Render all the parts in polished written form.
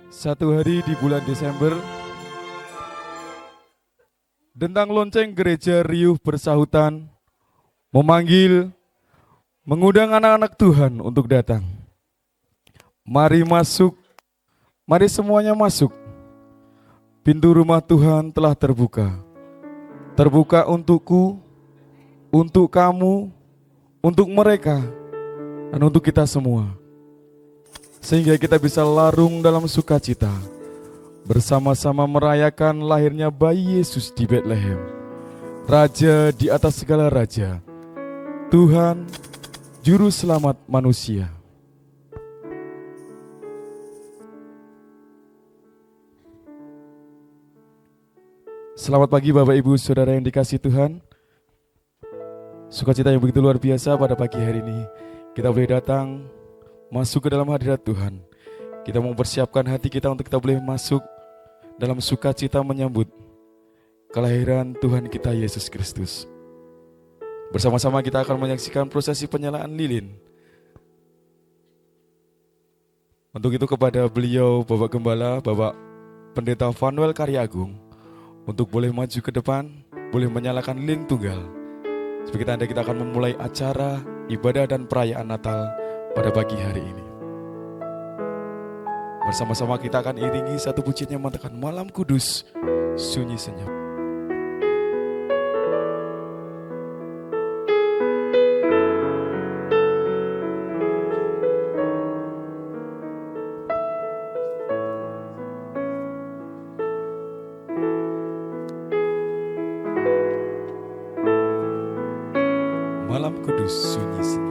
Satu hari di bulan Desember, dentang lonceng gereja riuh bersahutan, memanggil, mengundang anak-anak Tuhan untuk datang. Mari masuk, mari semuanya masuk. Pintu rumah Tuhan telah terbuka. Terbuka untukku, untuk kamu, untuk mereka, dan untuk kita semua. Sehingga kita bisa larung dalam sukacita, bersama-sama merayakan lahirnya bayi Yesus di Betlehem, Raja di atas segala raja, Tuhan, Juru Selamat manusia. Selamat pagi Bapak Ibu Saudara yang dikasihi Tuhan. Sukacita yang begitu luar biasa pada pagi hari ini. Kita boleh datang, masuk ke dalam hadirat Tuhan. Kita mempersiapkan hati kita untuk kita boleh masuk dalam sukacita menyambut kelahiran Tuhan kita Yesus Kristus. Bersama-sama kita akan menyaksikan prosesi penyalaan lilin. Untuk itu kepada beliau Bapak Gembala, Bapak Pendeta Vanuel Karya Agung, untuk boleh maju ke depan, boleh menyalakan lilin tunggal. Sebagai tanda kita akan memulai acara ibadah dan perayaan Natal pada pagi hari ini. Bersama-sama kita akan iringi satu pujian yang mengatakan malam kudus, sunyi senyap. Malam kudus, sunyi senyap.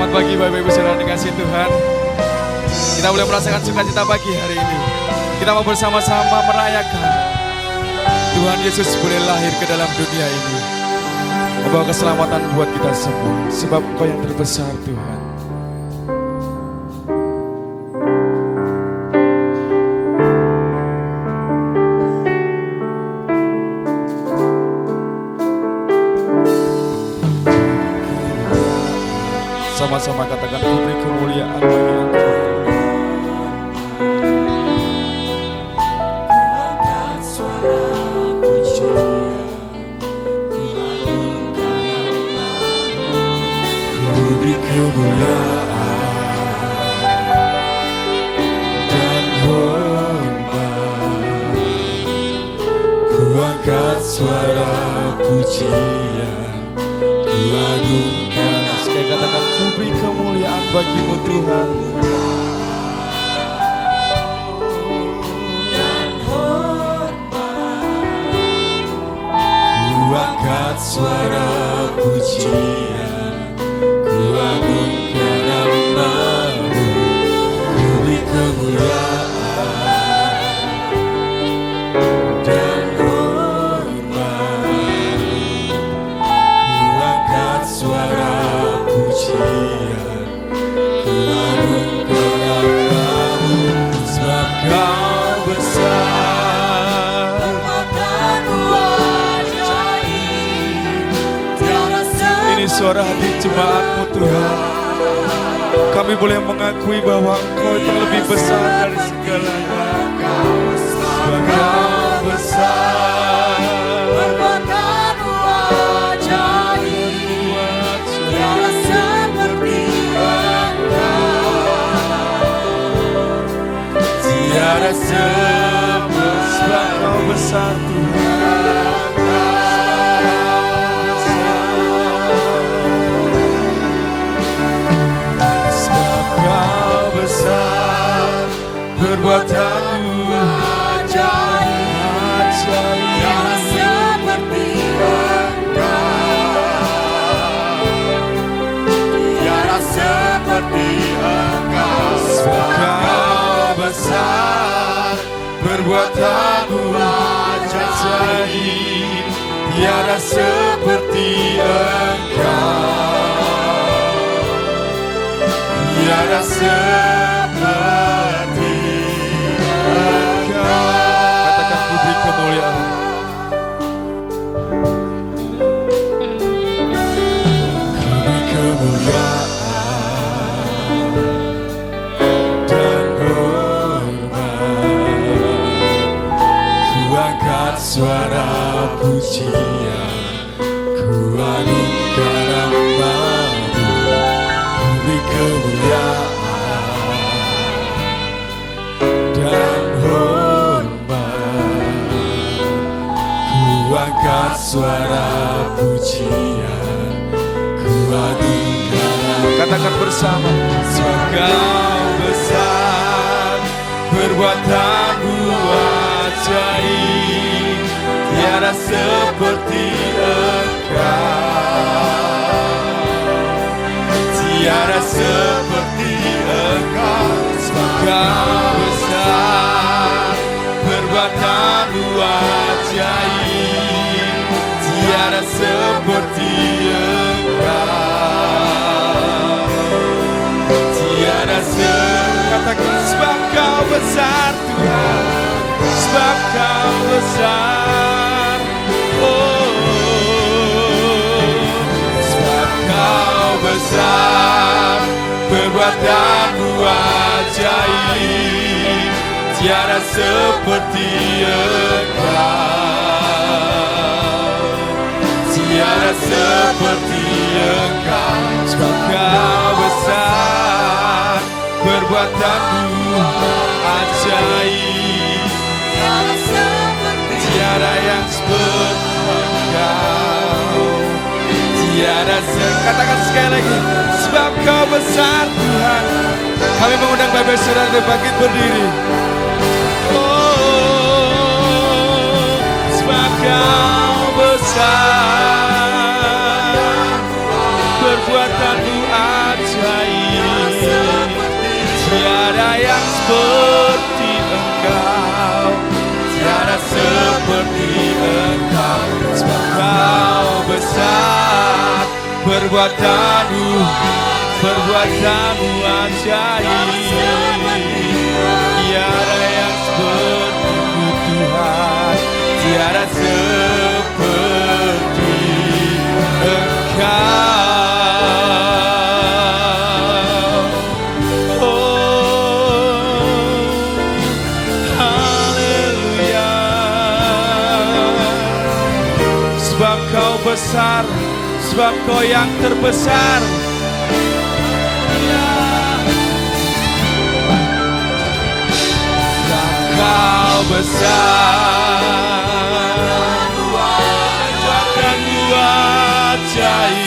Pagi Bapak Ibu Saudara dikasih Tuhan, kita boleh merasakan sukacita pagi hari ini. Kita mau bersama-sama merayakan Tuhan Yesus boleh lahir ke dalam dunia ini, membawa keselamatan buat kita semua. Sebab Engkau yang terbesar Tuhan. Sama-sama katakan beri kemuliaan bagi Engkau. Beri kemuliaan dan hormat. Ku angkat suara pujian, ku bagi-Mu Tuhan. Ku angkat suara pujian, ku agungkan nama-Mu, ku beri kemuliaan dan hormat. Ku angkat suara pujian, ku agungkan nama-Mu, sebab Kau besar. Ini suara hati jemaat-Mu Tuhan. Kami boleh mengakui bahwa Engkau itu lebih besar dari segalanya. Sebab Kau besar. Perbuatanmu ajaib, tiada seperti Engkau. Tiada seperti, sebab Kau besar Tuhan. Sebab Kau besar, perbuatanmu Ajaib, tiada seperti Engkau. Tiada seperti Engkau. Sebab Kau besar, perbuatanmu ajaib, tiada seperti Engkau. Tiada seperti Engkau. Katakan ku beri kemuliaan. Ku beri kemuliaan dan hormat. Ku angkat suara pujian, ku agungkan nama-Mu, ku beri kemuliaan dan hormat. Ku angkat suara pujian, ku agungkan. Katakan bersama. Sebab Kau besar, perbuatanmu ajaib, tiada seperti Engkau. Tiada seperti Engkau. Sebab Kau besar, perbuatanmu ajaib, tiada seperti Engkau. Tiada seperti, katakan sebab Kau besar Tuhan, sebab Kau besar. Sebab Kau besar, perbuatanmu ajaib, tiada seperti Engkau. Tiada seperti Engkau. Sebab Kau besar, perbuatanmu ajaib, tiada yang seperti Engkau. Tiada katakan sekali lagi. Sebab Kau besar Tuhan. Kami mengundang Bapak Saudara untuk bangkit berdiri. Oh, sebab Kau besar, perbuatanmu ajaib, tiada yang seperti Engkau. Tiada seperti Engkau. Sebab Kau besar, perbuatanmu ajaib, tiada yang seperti-Mu Tuhan. Tiada seperti Engkau. Sebab Kau besar, sebab Kau yang terbesar. Sebab Kau besar, perbuatanmu ajaib,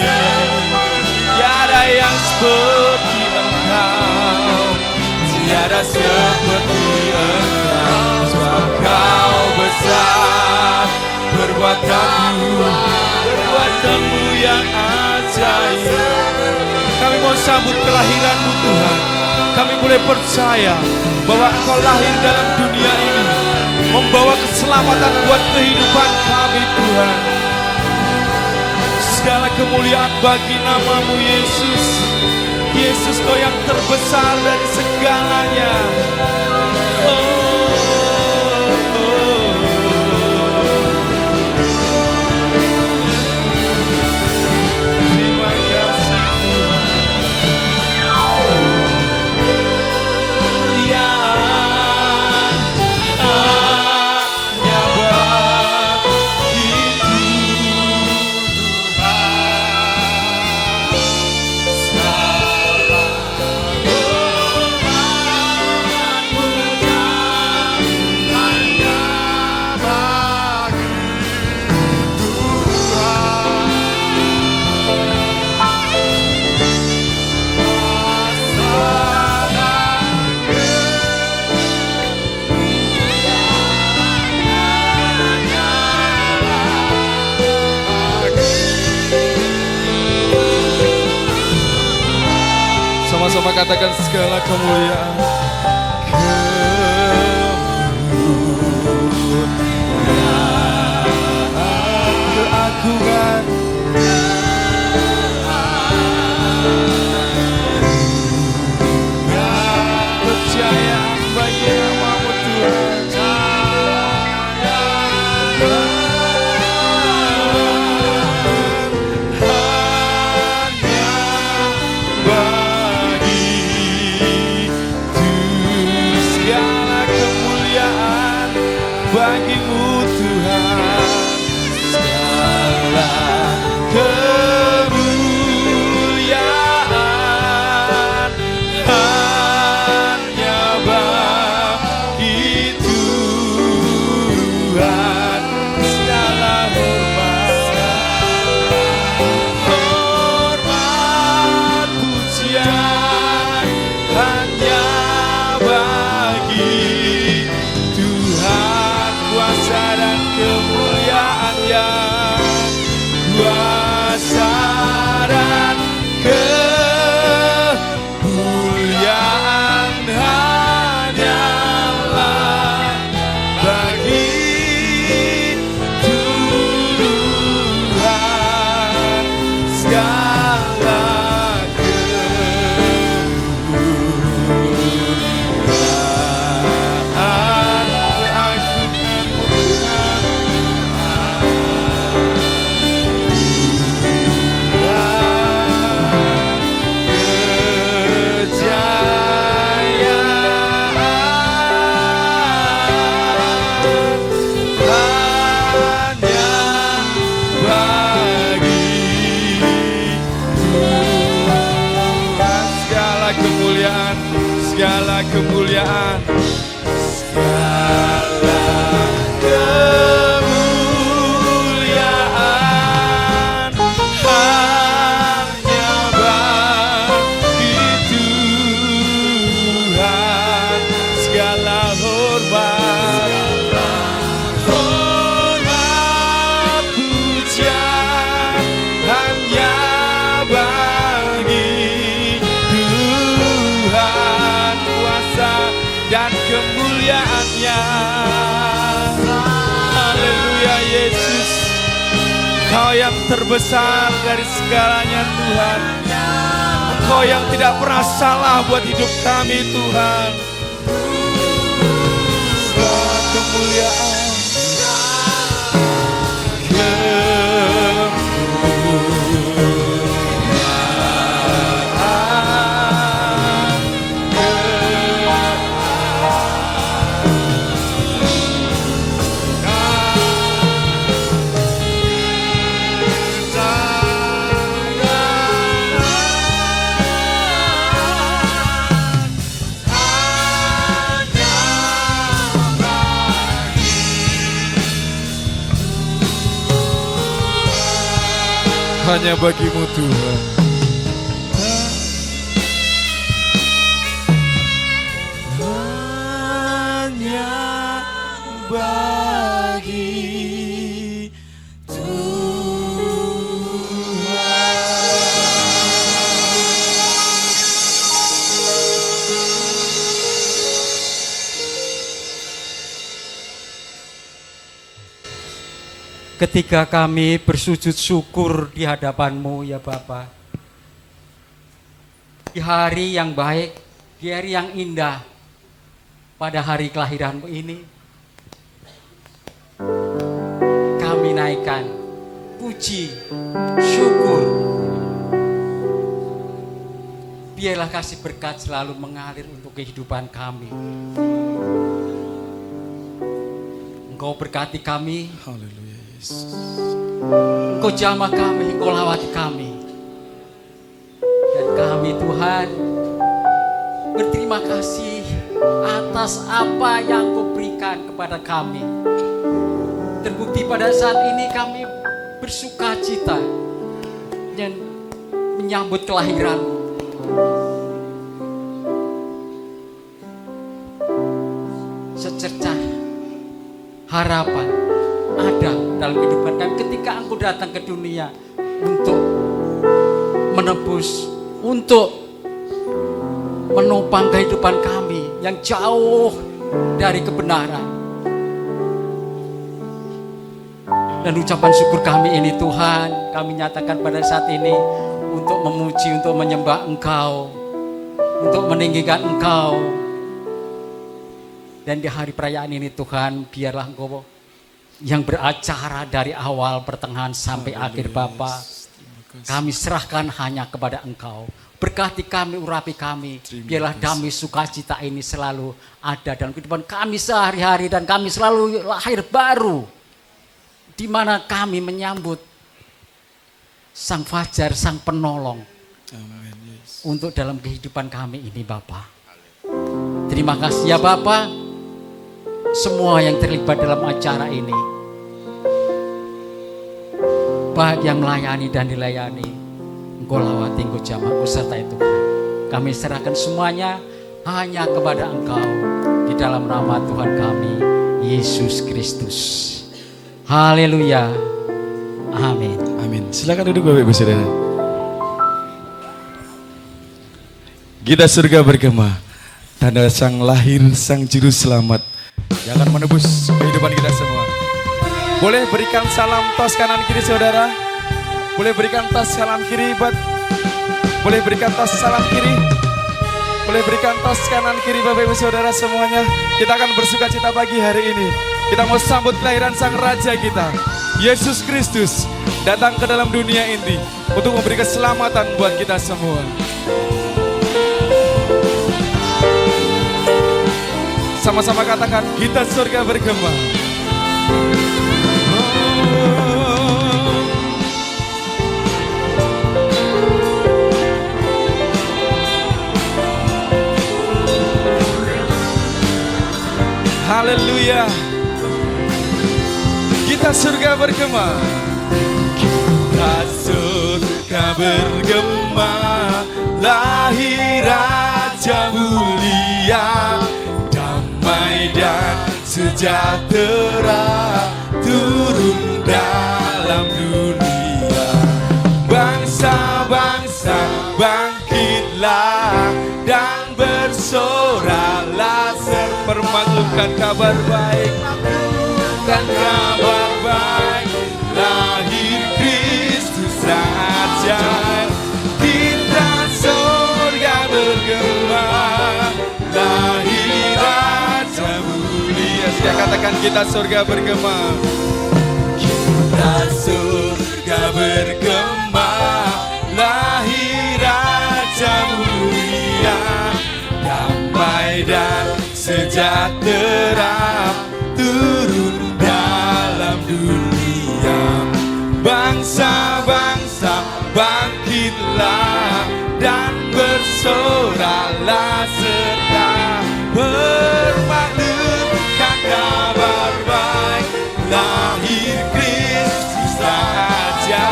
tiada yang seperti Engkau. tiada seperti Engkau. Sebab Kau besar, perbuatanmu yang ajaib. Kami mau sambut kelahiran-Mu Tuhan. Kami boleh percaya bahwa Engkau lahir dalam dunia ini, membawa keselamatan buat kehidupan kami Tuhan. Segala kemuliaan bagi nama-Mu Yesus. Yesus, Kau yang terbesar dari segalanya. Terima kasih Tuhan. Sama-sama katakan segala kemuliaan, keagungan, kepercayaan bagi nama-Mu Tuhan. Bagi-Mu Tuhan, segala kemuliaan hanya bagi Tuhan. Segala hormat pujian hanya bagi kuasa dan kemuliaan yang kuasa dan kemuliaan hanyalah bagi Tuhan. Segala segala kemuliaan, segala kemuliaan hanya bagi Tuhan. Segala hormat pujian hanya bagi dan kemuliaannya. Haleluya Yesus, Kau yang terbesar dari segalanya Tuhan. Kau yang tidak pernah salah buat hidup kami Tuhan. Segala kemuliaan, hanya bagi-Mu Tuhan. ketika kami bersujud syukur di hadapan-Mu ya Bapa. Di hari yang baik, di hari yang indah, pada hari kelahiran-Mu ini, kami naikkan puji, syukur. Biarlah kasih berkat selalu mengalir untuk kehidupan kami. Engkau berkati kami. Haleluya Yesus. Engkau jamah kami, Engkau lawati kami. Dan kami Tuhan berterima kasih atas apa yang Kau berikan kepada kami. Terbukti pada saat ini kami bersuka cita dan menyambut kelahiran-Mu. Secercah harapan ada dalam kehidupan kami ketika Engkau datang ke dunia untuk menebus, untuk menopang kehidupan kami yang jauh dari kebenaran. Dan ucapan syukur kami ini Tuhan, kami nyatakan pada saat ini untuk memuji, untuk menyembah Engkau, untuk meninggikan Engkau. Dan di hari perayaan ini Tuhan, biarlah Engkau yang beracara dari awal, pertengahan sampai akhir Bapa. Kami serahkan hanya kepada Engkau. Berkati kami, urapi kami. Biarlah damai sukacita ini selalu ada dalam kehidupan kami sehari-hari. Dan kami selalu lahir baru, di mana kami menyambut Sang Fajar, Sang Penolong. Amin Yesus. Untuk dalam kehidupan kami ini Bapa. Terima kasih ya Bapa. Semua yang terlibat dalam acara ini, baik yang melayani dan dilayani, Engkau lawati, Engkau jamah, Engkau sertai Tuhan. Kami serahkan semuanya hanya kepada Engkau di dalam nama Tuhan kami, Yesus Kristus. Haleluya. Amin. Amin. Silakan duduk Bapak Ibu Saudara. Gita surga bergema, tanda sang lahir, sang juru selamat yang akan menebus kehidupan kita semua. Boleh berikan salam tos kanan kiri saudara. Boleh berikan tos kanan kiri buat. Boleh berikan tos salam kiri. Boleh berikan tos kanan kiri Bapak Ibu Saudara semuanya. Kita akan bersuka cita pagi hari ini. Kita mau sambut kelahiran sang Raja kita, Yesus Kristus, datang ke dalam dunia ini untuk memberi keselamatan buat kita semua. Sama-sama katakan, kita surga bergema. Haleluya. Kita surga bergema. Kita surga bergema, lahir Raja mulia, damai dan sejahtera turun dalam dunia. Bangsa-bangsa bangkitlah dan bersoralah, permaklumkan kabar baik, dan kabar baik, lahir Kristus Raja. Kita surga bergema, lahir Raja mulia. Sudah katakan, kita surga bergema. Kita surga bergema, lahir Raja mulia, damai dan sejahtera turun dalam dunia. Bangsa-bangsa bangkitlah dan bersoralah, serta bermaklumkan kabar baik, lahir Kristus Raja.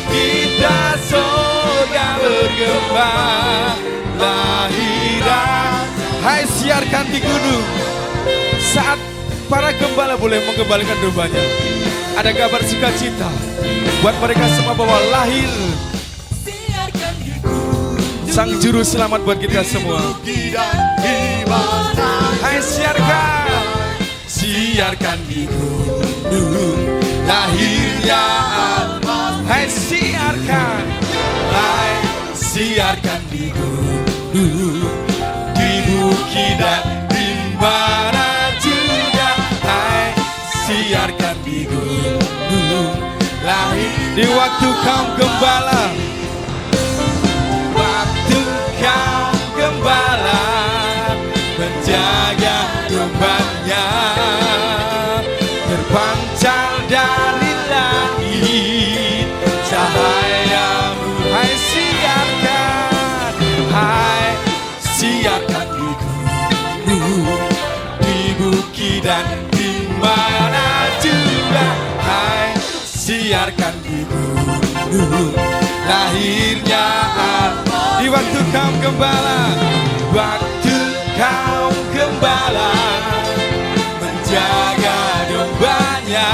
Kita surga bergema, lahir Raja. Hai, siarkan di gunung saat para gembala boleh menggembalakan dombanya. Ada kabar sukacita buat mereka semua bahwa lahir sang juru selamat buat kita semua. Hai, siarkan di gunung, lahirnya Almasih. Hai siarkan, hai siarkan di gunung, di bukit dan di mana juga. Hai siarkan di gunung, lahir di waktu kaum gembala, waktu kaum gembala menjaga dombanya, terpancar dari langit cahayamu. Hai siarkan, hai siarkan di gunung, di bukit dan di mana juga. Hai siarkan di gunung, lahirnya di waktu kaum gembala, waktu kaum gembala menjaga dombanya,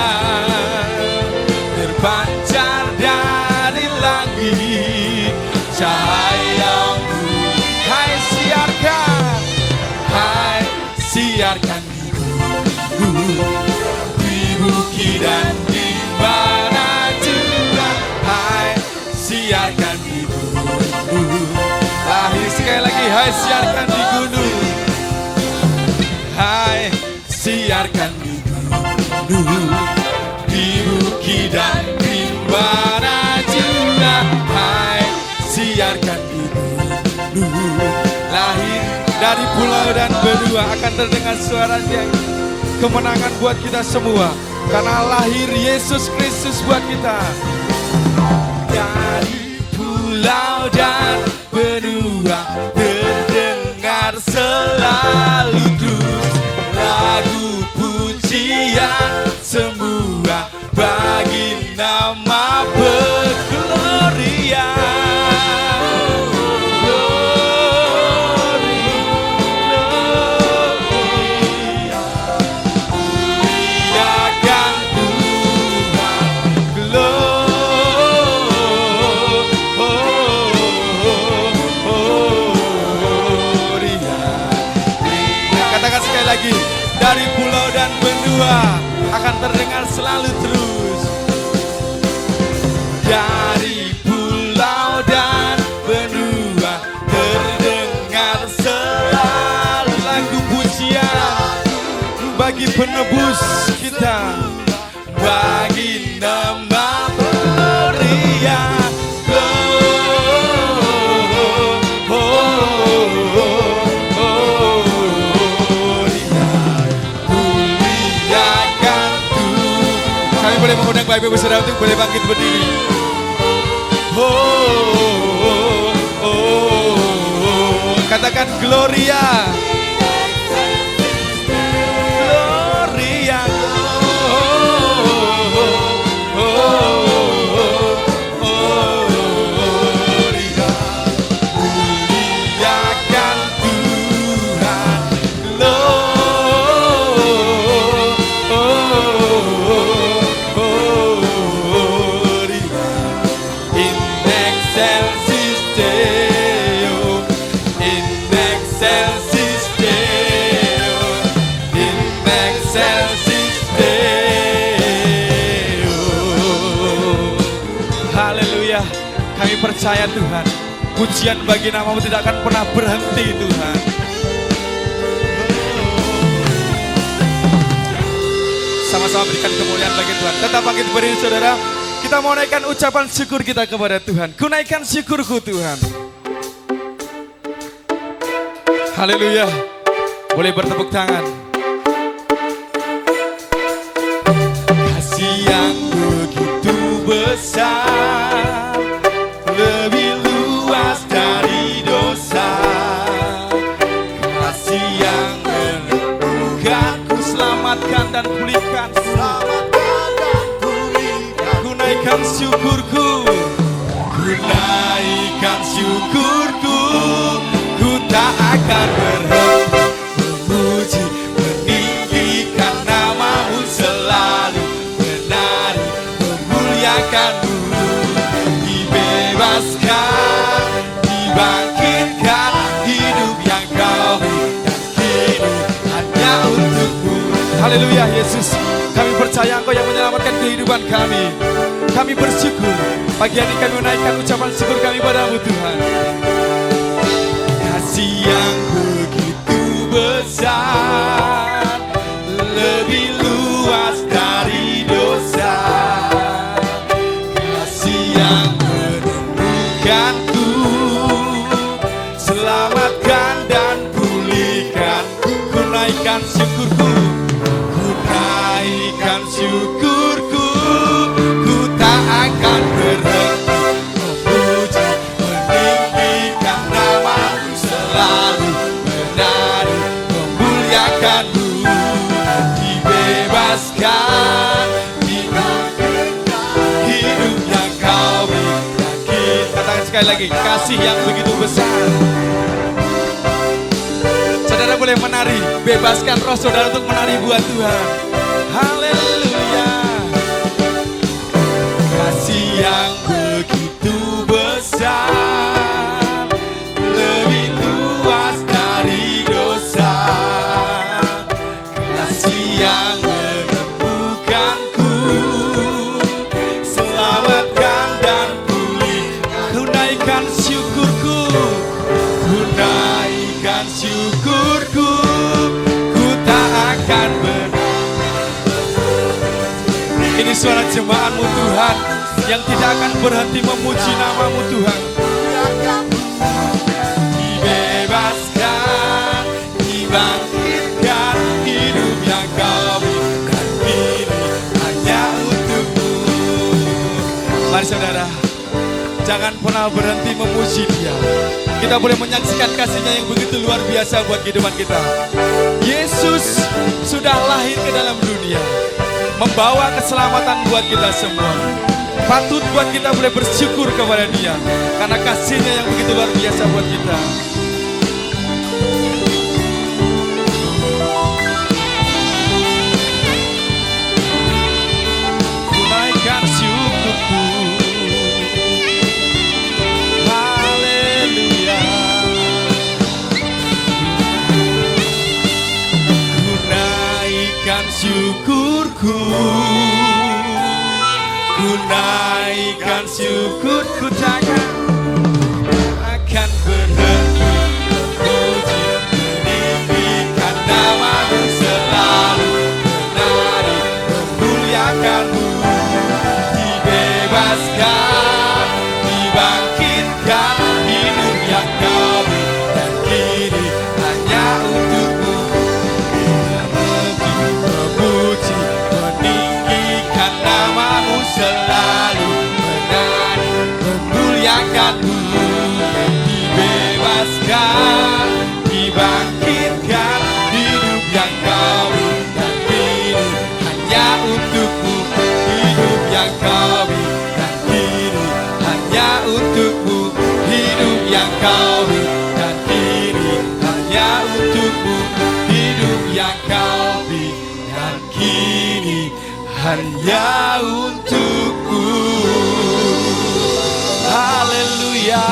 terpancar dari langit cahayamu. Hai siarkan, hai siarkan di gunung, di bukit dan di mana juga. Hai siarkan di gunung, lahir sekali lagi. Hai siarkan di gunung, hai siarkan di gunung, di bukit dan di mana juga. Hai siarkan di gunung, lahir dari pulau dan benua akan terdengar suaranya. Kemenangan buat kita semua karena lahir Yesus Kristus buat kita. Dari pulau dan benua terdengar selalu terus lagu pujian semua bagi nama bergloria. Dari pulau dan benua akan terdengar selalu terus. Dari pulau dan benua terdengar selalu lagu pujian bagi penebus kita, bagi nama Gloria. Boleh mengundang Bapak Ibu Saudara untuk boleh bangkit berdiri. Katakan Gloria. Gloria. Muliakan Tuhan. Haleluya. Kami percaya Tuhan, pujian bagi nama-Mu tidak akan pernah berhenti Tuhan. Sama-sama berikan kemuliaan bagi Tuhan. Tetap bangkit berdiri saudara. Kita mau naikkan ucapan syukur kita kepada Tuhan. Ku naikkan syukurku Tuhan. Haleluya. Boleh bertepuk tangan. Kasih yang begitu besar, lebih luas dari dosa. Kasih yang meneguhkanku, selamatkan dan pulihkan. Ku naikkan syukurku, ku naikkan syukurku. Ku tak akan berhenti memuji, meninggikan nama-Mu selalu, menari, memuliakan-Mu. Dibebaskan, dibangkitkan, hidup yang Kau berikan, hidup hanya untuk-Mu. Haleluya Yesus, kami percaya percaya Engkau yang menyelamatkan kehidupan kami. Kami bersyukur. Pagi hari kami menaikkan ucapan syukur kami padamu Tuhan. Kasih yang begitu besar, lebih luas dari dosa. Kasih yang menemukanku, selamatkan dan pulihkan. Ku naikkan syukurku, ku naikkan syukurku. Ku tak akan berhenti memuji, meninggikan namamu, selalu menari, memuliakanmu. Dibebaskan, dibangkitkan, hidup yang kau bagi. Katakan sekali lagi, kasih yang begitu besar. Saudara boleh menari, bebaskan roh saudara untuk menari buat Tuhan. Haleluya. Kasih yang begitu besar, lebih luas dari dosa. Kasih yang menemukanku, selamatkan dan pulihkan. Ku naikkan syukurku, ku naikkan syukurku. Ku tak akan Ini suara jemaatmu Tuhan, yang tidak akan berhenti memuji namamu Tuhan. Dibebaskan, dibangkitkan, hidup yang kau berikan ini hanya untukmu. Mari saudara, jangan pernah berhenti memuji Dia. Kita boleh menyaksikan kasih-Nya yang begitu luar biasa buat kehidupan kita. Yesus sudah lahir ke dalam dunia, membawa keselamatan buat kita semua. Patut buat kita boleh bersyukur kepada Dia, karena kasih-Nya yang begitu luar biasa buat kita. Ku naikkan syukurku, haleluya. Ku naikkan syukurku, ku naikkan syukurku, takkan akan berhenti memuji, meninggikan namamu, selalu menari, memuliakanmu. Dibebaskan, dibangkitkan, hidup yang kau berikan kini hanya untukmu. Memuji, meninggikan namamu, selalu menari, memuliakanmu. Dibebaskan, dibangkitkan, hidup yang kau berikan kini hanya untukmu. Hidup yang kau berikan kini hanya untukmu. Hidup yang kau berikan kini hanya untukmu. Hidup yang kau berikan kini hanya untukku. Haleluya.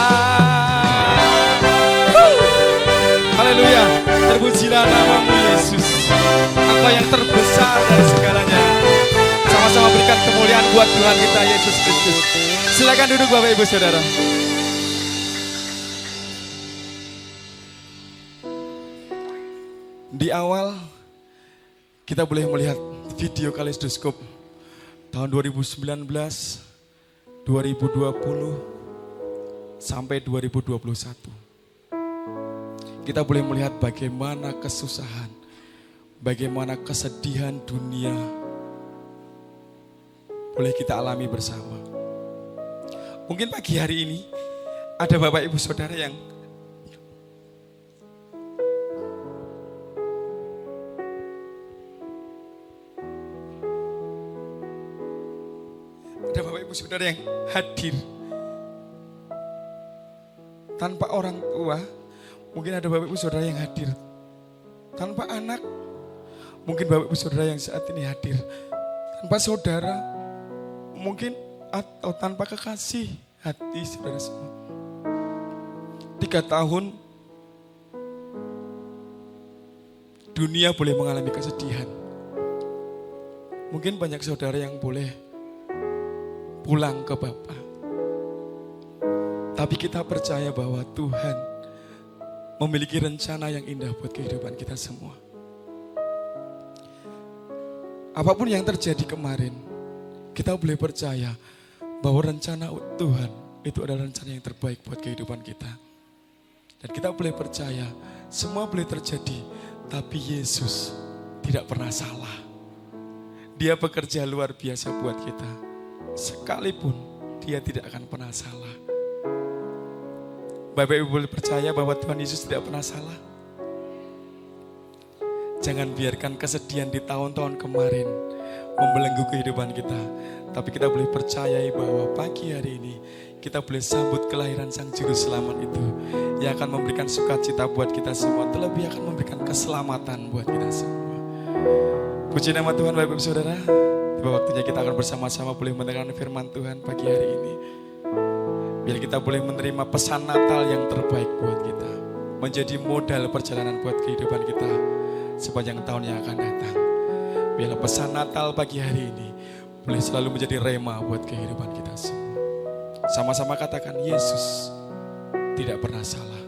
Haleluya. Terpujilah namamu Yesus. Engkau yang terbesar dari segalanya. Sama-sama berikan kemuliaan buat Tuhan kita Yesus Kristus. Silakan duduk Bapak Ibu Saudara. Di awal kita boleh melihat video kaleidoskop tahun 2019, 2020 sampai 2021. Kita boleh melihat bagaimana kesusahan, bagaimana kesedihan dunia boleh kita alami bersama. Mungkin pagi hari ini ada Bapak Ibu Saudara yang Saudara yang hadir tanpa orang tua. Mungkin ada Bapak Ibu Saudara yang hadir tanpa anak. Mungkin Bapak Ibu Saudara yang saat ini hadir tanpa saudara, mungkin atau tanpa kekasih hati saudara semua. 3 tahun dunia boleh mengalami kesedihan. Mungkin banyak saudara yang boleh pulang ke Bapa. Tapi kita percaya bahwa Tuhan memiliki rencana yang indah buat kehidupan kita semua. Apapun yang terjadi kemarin, kita boleh percaya bahwa rencana Tuhan itu adalah rencana yang terbaik buat kehidupan kita. Dan kita boleh percaya semua boleh terjadi, tapi Yesus tidak pernah salah. Dia bekerja luar biasa buat kita. Sekalipun dia tidak akan pernah salah. Bapak Ibu boleh percaya bahwa Tuhan Yesus tidak pernah salah. Jangan biarkan kesedihan di tahun-tahun kemarin membelenggu kehidupan kita. Tapi kita boleh percayai bahwa pagi hari ini kita boleh sambut kelahiran Sang Juru Selamat itu, yang akan memberikan sukacita buat kita semua, terlebih akan memberikan keselamatan buat kita semua. Puji nama Tuhan Bapak Ibu Saudara. Tiba waktunya kita akan bersama-sama boleh mendengarkan firman Tuhan pagi hari ini. Biar kita boleh menerima pesan Natal yang terbaik buat kita, menjadi modal perjalanan buat kehidupan kita sepanjang tahun yang akan datang. Biarlah pesan Natal pagi hari ini boleh selalu menjadi rema buat kehidupan kita semua. Sama-sama katakan, Yesus tidak pernah salah.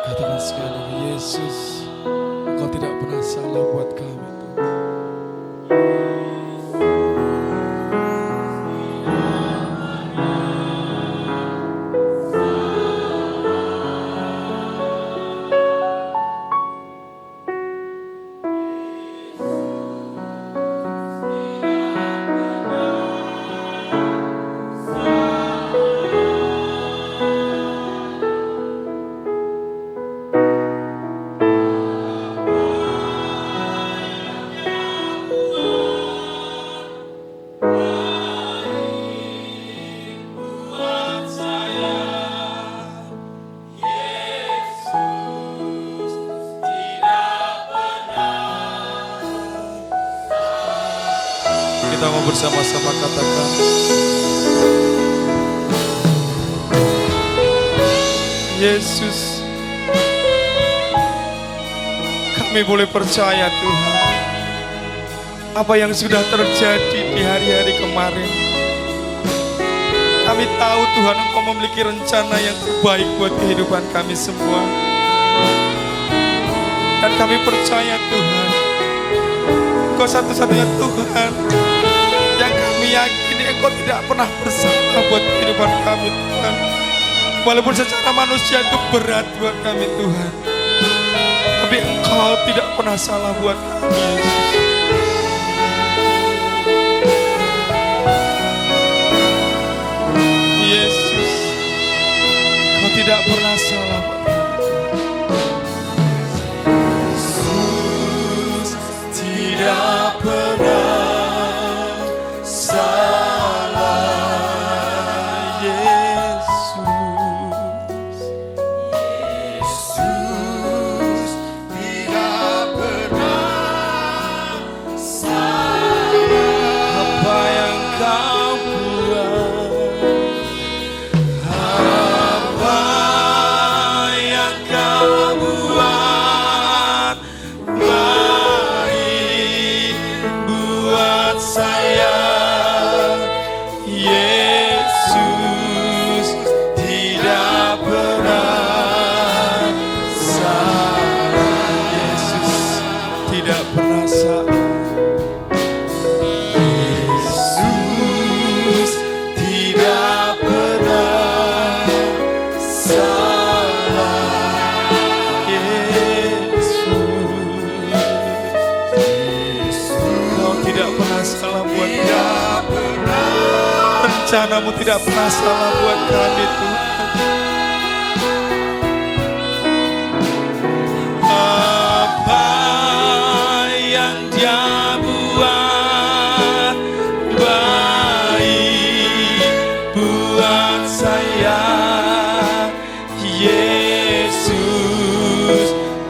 Katakan sekali lagi, Yesus, Engkau tidak pernah salah buat kami. Kita mau bersama-sama katakan, Yesus, kami boleh percaya Tuhan, apa yang sudah terjadi di hari-hari kemarin. Kami tahu Tuhan, Engkau memiliki rencana yang terbaik buat kehidupan kami semua. Dan kami percaya Tuhan, Engkau satu-satunya Tuhan yang kami yakini Engkau tidak pernah bersalah buat kehidupan kami Tuhan. Walaupun secara manusia itu berat buat kami Tuhan, tapi Engkau tidak pernah salah buat kami Yesus. Yesus, Engkau tidak pernah salah buat kami. Yesus tidak pernah salah. Yesus tidak pernah rencanamu tidak pernah salah buat kami Tuhan. Apa yang Dia buat baik buat saya, Yesus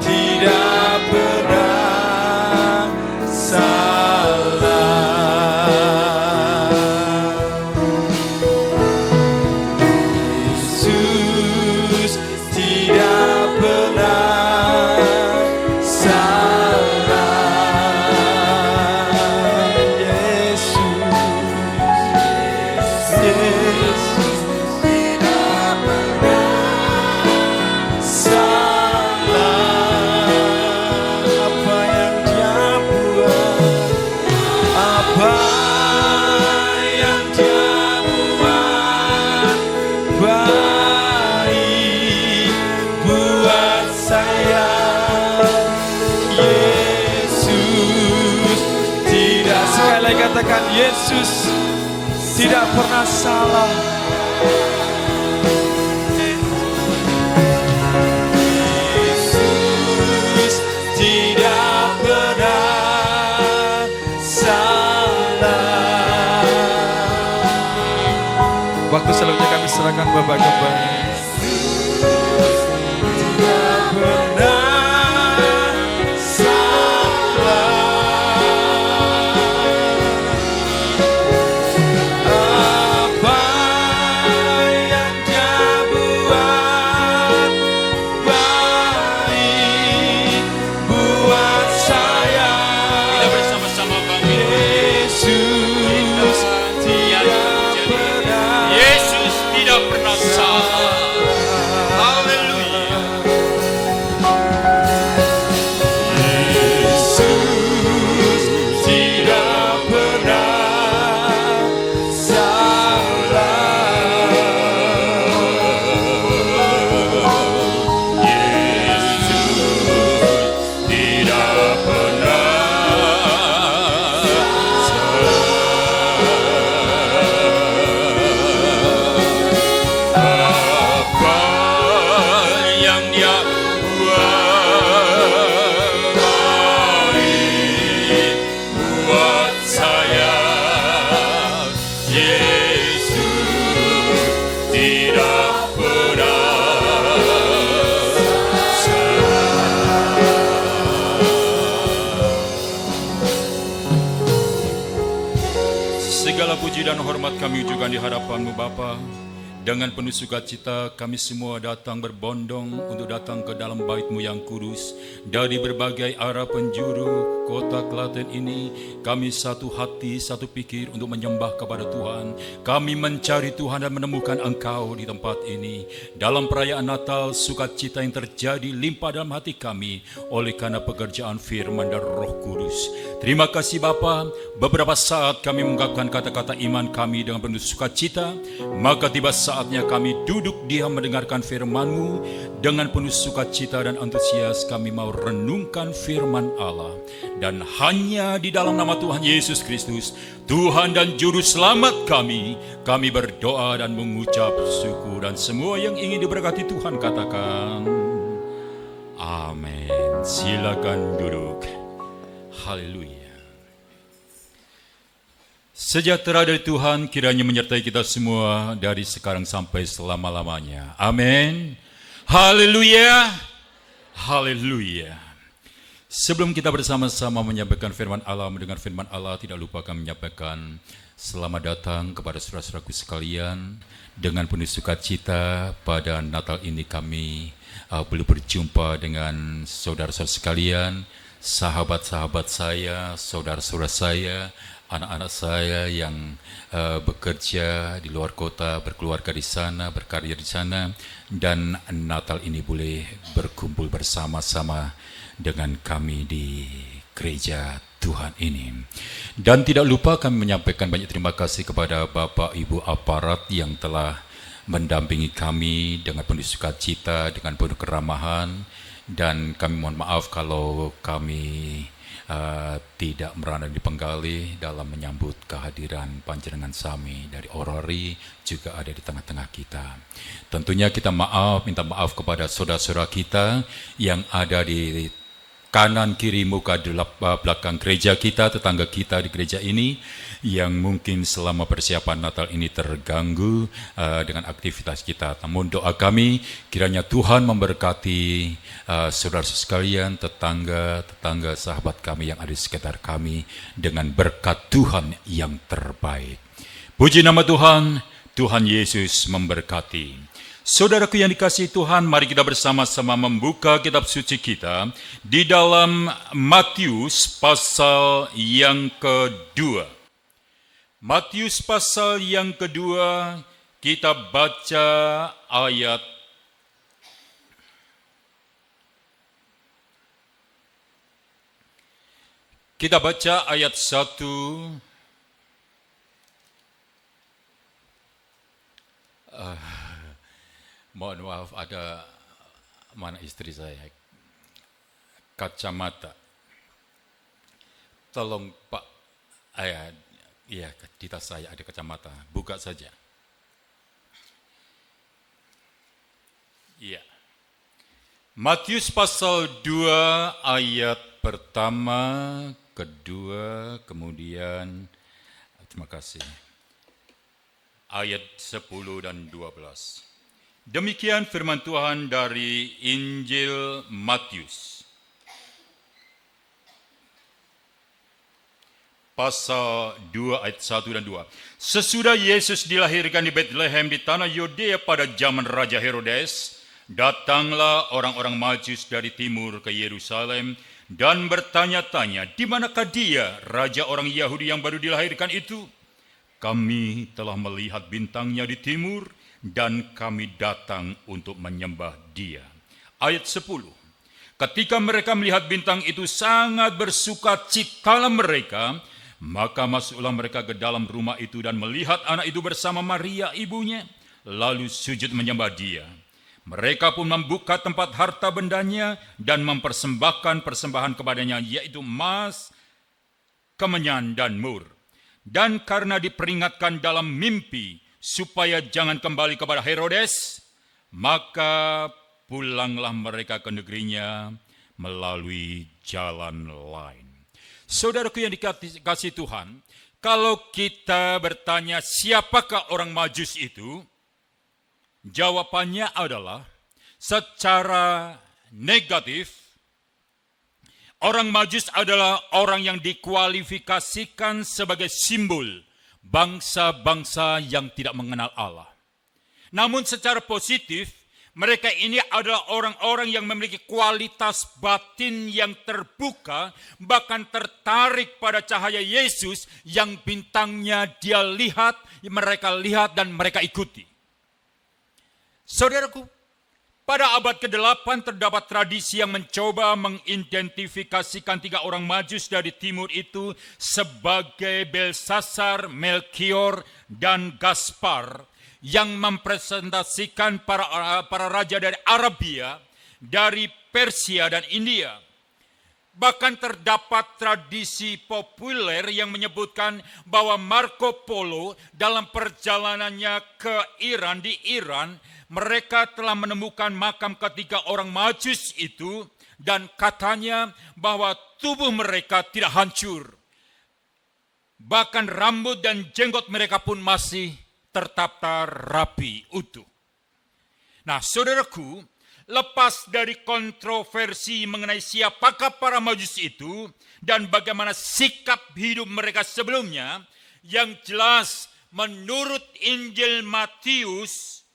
tidak pernah salah. Yesus tidak pernah salah. Yesus tidak pernah salah. Apa yang Dia buat, apa yang Dia buat baik buat saya, Yesus tidak. Sekali lagi katakan, Yesus tidak pernah salah. Yesus tidak pernah salah. Waktu selanjutnya kami serahkan Bapak kembali. Tidak pernah salah. Apa yang Dia buat baik buat saya. Kita bersama-sama bangkit. Yesus tidak pernah. Yesus tidak pernah salah. Haleluya. Yesus tidak pernah salah. Tidak apa yang Dia buat baik buat saya, Yesus tidak pernah Segala puji dan hormat kami ujukan di hadapan-Mu Bapa. Dengan penuh sukacita kami semua datang berbondong untuk datang ke dalam bait-Mu yang kudus. Dari berbagai arah penjuru kota Klaten ini, kami satu hati, satu pikir untuk menyembah kepada Tuhan. Kami mencari Tuhan dan menemukan Engkau di tempat ini. Dalam perayaan Natal, sukacita yang terjadi limpah dalam hati kami oleh karena pekerjaan firman dan Roh Kudus. Terima kasih Bapa. Beberapa saat kami mengungkapkan kata-kata iman kami dengan penuh sukacita, maka tiba saatnya kami duduk diam mendengarkan firman-Mu. Dengan penuh sukacita dan antusias kami mau renungkan firman Allah. Dan hanya di dalam nama Tuhan Yesus Kristus, Tuhan dan Juru Selamat kami berdoa dan mengucap syukur. Dan semua yang ingin diberkati Tuhan katakan amin. Silakan duduk. Haleluya. Sejahtera dari Tuhan kiranya menyertai kita semua dari sekarang sampai selama-lamanya. Amin. Haleluya. Haleluya. Sebelum kita bersama-sama menyampaikan firman Allah, mendengar firman Allah, tidak lupa kami menyampaikan selamat datang kepada saudara-saudaraku sekalian. Dengan penuh sukacita pada Natal ini kami boleh berjumpa dengan saudara-saudara sekalian, sahabat-sahabat saya, saudara-saudara saya, anak-anak saya yang bekerja di luar kota, berkeluarga di sana, berkarya di sana, dan Natal ini boleh berkumpul bersama-sama dengan kami di gereja Tuhan ini. Dan tidak lupa kami menyampaikan banyak terima kasih kepada Bapak Ibu aparat yang telah mendampingi kami dengan penuh sukacita, dengan penuh keramahan, dan kami mohon maaf kalau kami tidak merana dipenggali dalam menyambut kehadiran panjenengan sami dari Orori juga ada di tengah-tengah kita. Tentunya kita minta maaf kepada saudara-saudara kita yang ada di kanan kiri muka belakang gereja kita, tetangga kita di gereja ini yang mungkin selama persiapan Natal ini terganggu dengan aktivitas kita. Namun doa kami kiranya Tuhan memberkati saudara sekalian, tetangga, sahabat kami yang ada di sekitar kami dengan berkat Tuhan yang terbaik. Puji nama Tuhan, Tuhan Yesus memberkati. Saudaraku yang dikasihi Tuhan, mari kita bersama-sama membuka kitab suci kita di dalam Matius pasal yang kedua. Matius pasal yang kedua, kita baca ayat Kita baca ayat 1 mohon maaf, ada mana istri saya kacamata. Tolong Pak, iya di tas saya ada kacamata, buka saja. Iya. Matius pasal 2 ayat pertama, kedua, kemudian terima kasih. Ayat 10 dan 12. Demikian firman Tuhan dari Injil Matius. Pasal 2 ayat 1 dan 2. Sesudah Yesus dilahirkan di Bethlehem di tanah Yudea pada zaman Raja Herodes, datanglah orang-orang Majus dari timur ke Yerusalem dan bertanya-tanya, di manakah dia, raja orang Yahudi yang baru dilahirkan itu? Kami telah melihat bintangnya di timur, dan kami datang untuk menyembah dia. Ayat 10. Ketika mereka melihat bintang itu sangat bersukacitalah mereka, maka masuklah mereka ke dalam rumah itu dan melihat anak itu bersama Maria ibunya, lalu sujud menyembah dia. Mereka pun membuka tempat harta bendanya dan mempersembahkan persembahan kepadanya, yaitu emas, kemenyan, dan mur. Dan karena diperingatkan dalam mimpi supaya jangan kembali kepada Herodes, maka pulanglah mereka ke negerinya melalui jalan lain. Saudaraku yang dikasihi Tuhan, kalau kita bertanya siapakah orang Majus itu, jawabannya adalah secara negatif, orang Majus adalah orang yang dikualifikasikan sebagai simbol bangsa-bangsa yang tidak mengenal Allah. Namun secara positif, mereka ini adalah orang-orang yang memiliki kualitas batin yang terbuka, bahkan tertarik pada cahaya Yesus yang bintangnya mereka lihat dan mereka ikuti. Saudaraku, pada abad ke-8 terdapat tradisi yang mencoba mengidentifikasikan 3 orang Majus dari timur itu sebagai Belsasar, Melkior, dan Gaspar yang mempresentasikan para raja dari Arabia, dari Persia dan India. Bahkan terdapat tradisi populer yang menyebutkan bahwa Marco Polo dalam perjalanannya ke Iran, di Iran, mereka telah menemukan makam ketiga orang Majus itu dan katanya bahwa tubuh mereka tidak hancur. Bahkan rambut dan jenggot mereka pun masih tertata rapi utuh. Nah, saudaraku, lepas dari kontroversi mengenai siapakah para Majus itu dan bagaimana sikap hidup mereka sebelumnya, yang jelas menurut Injil Matius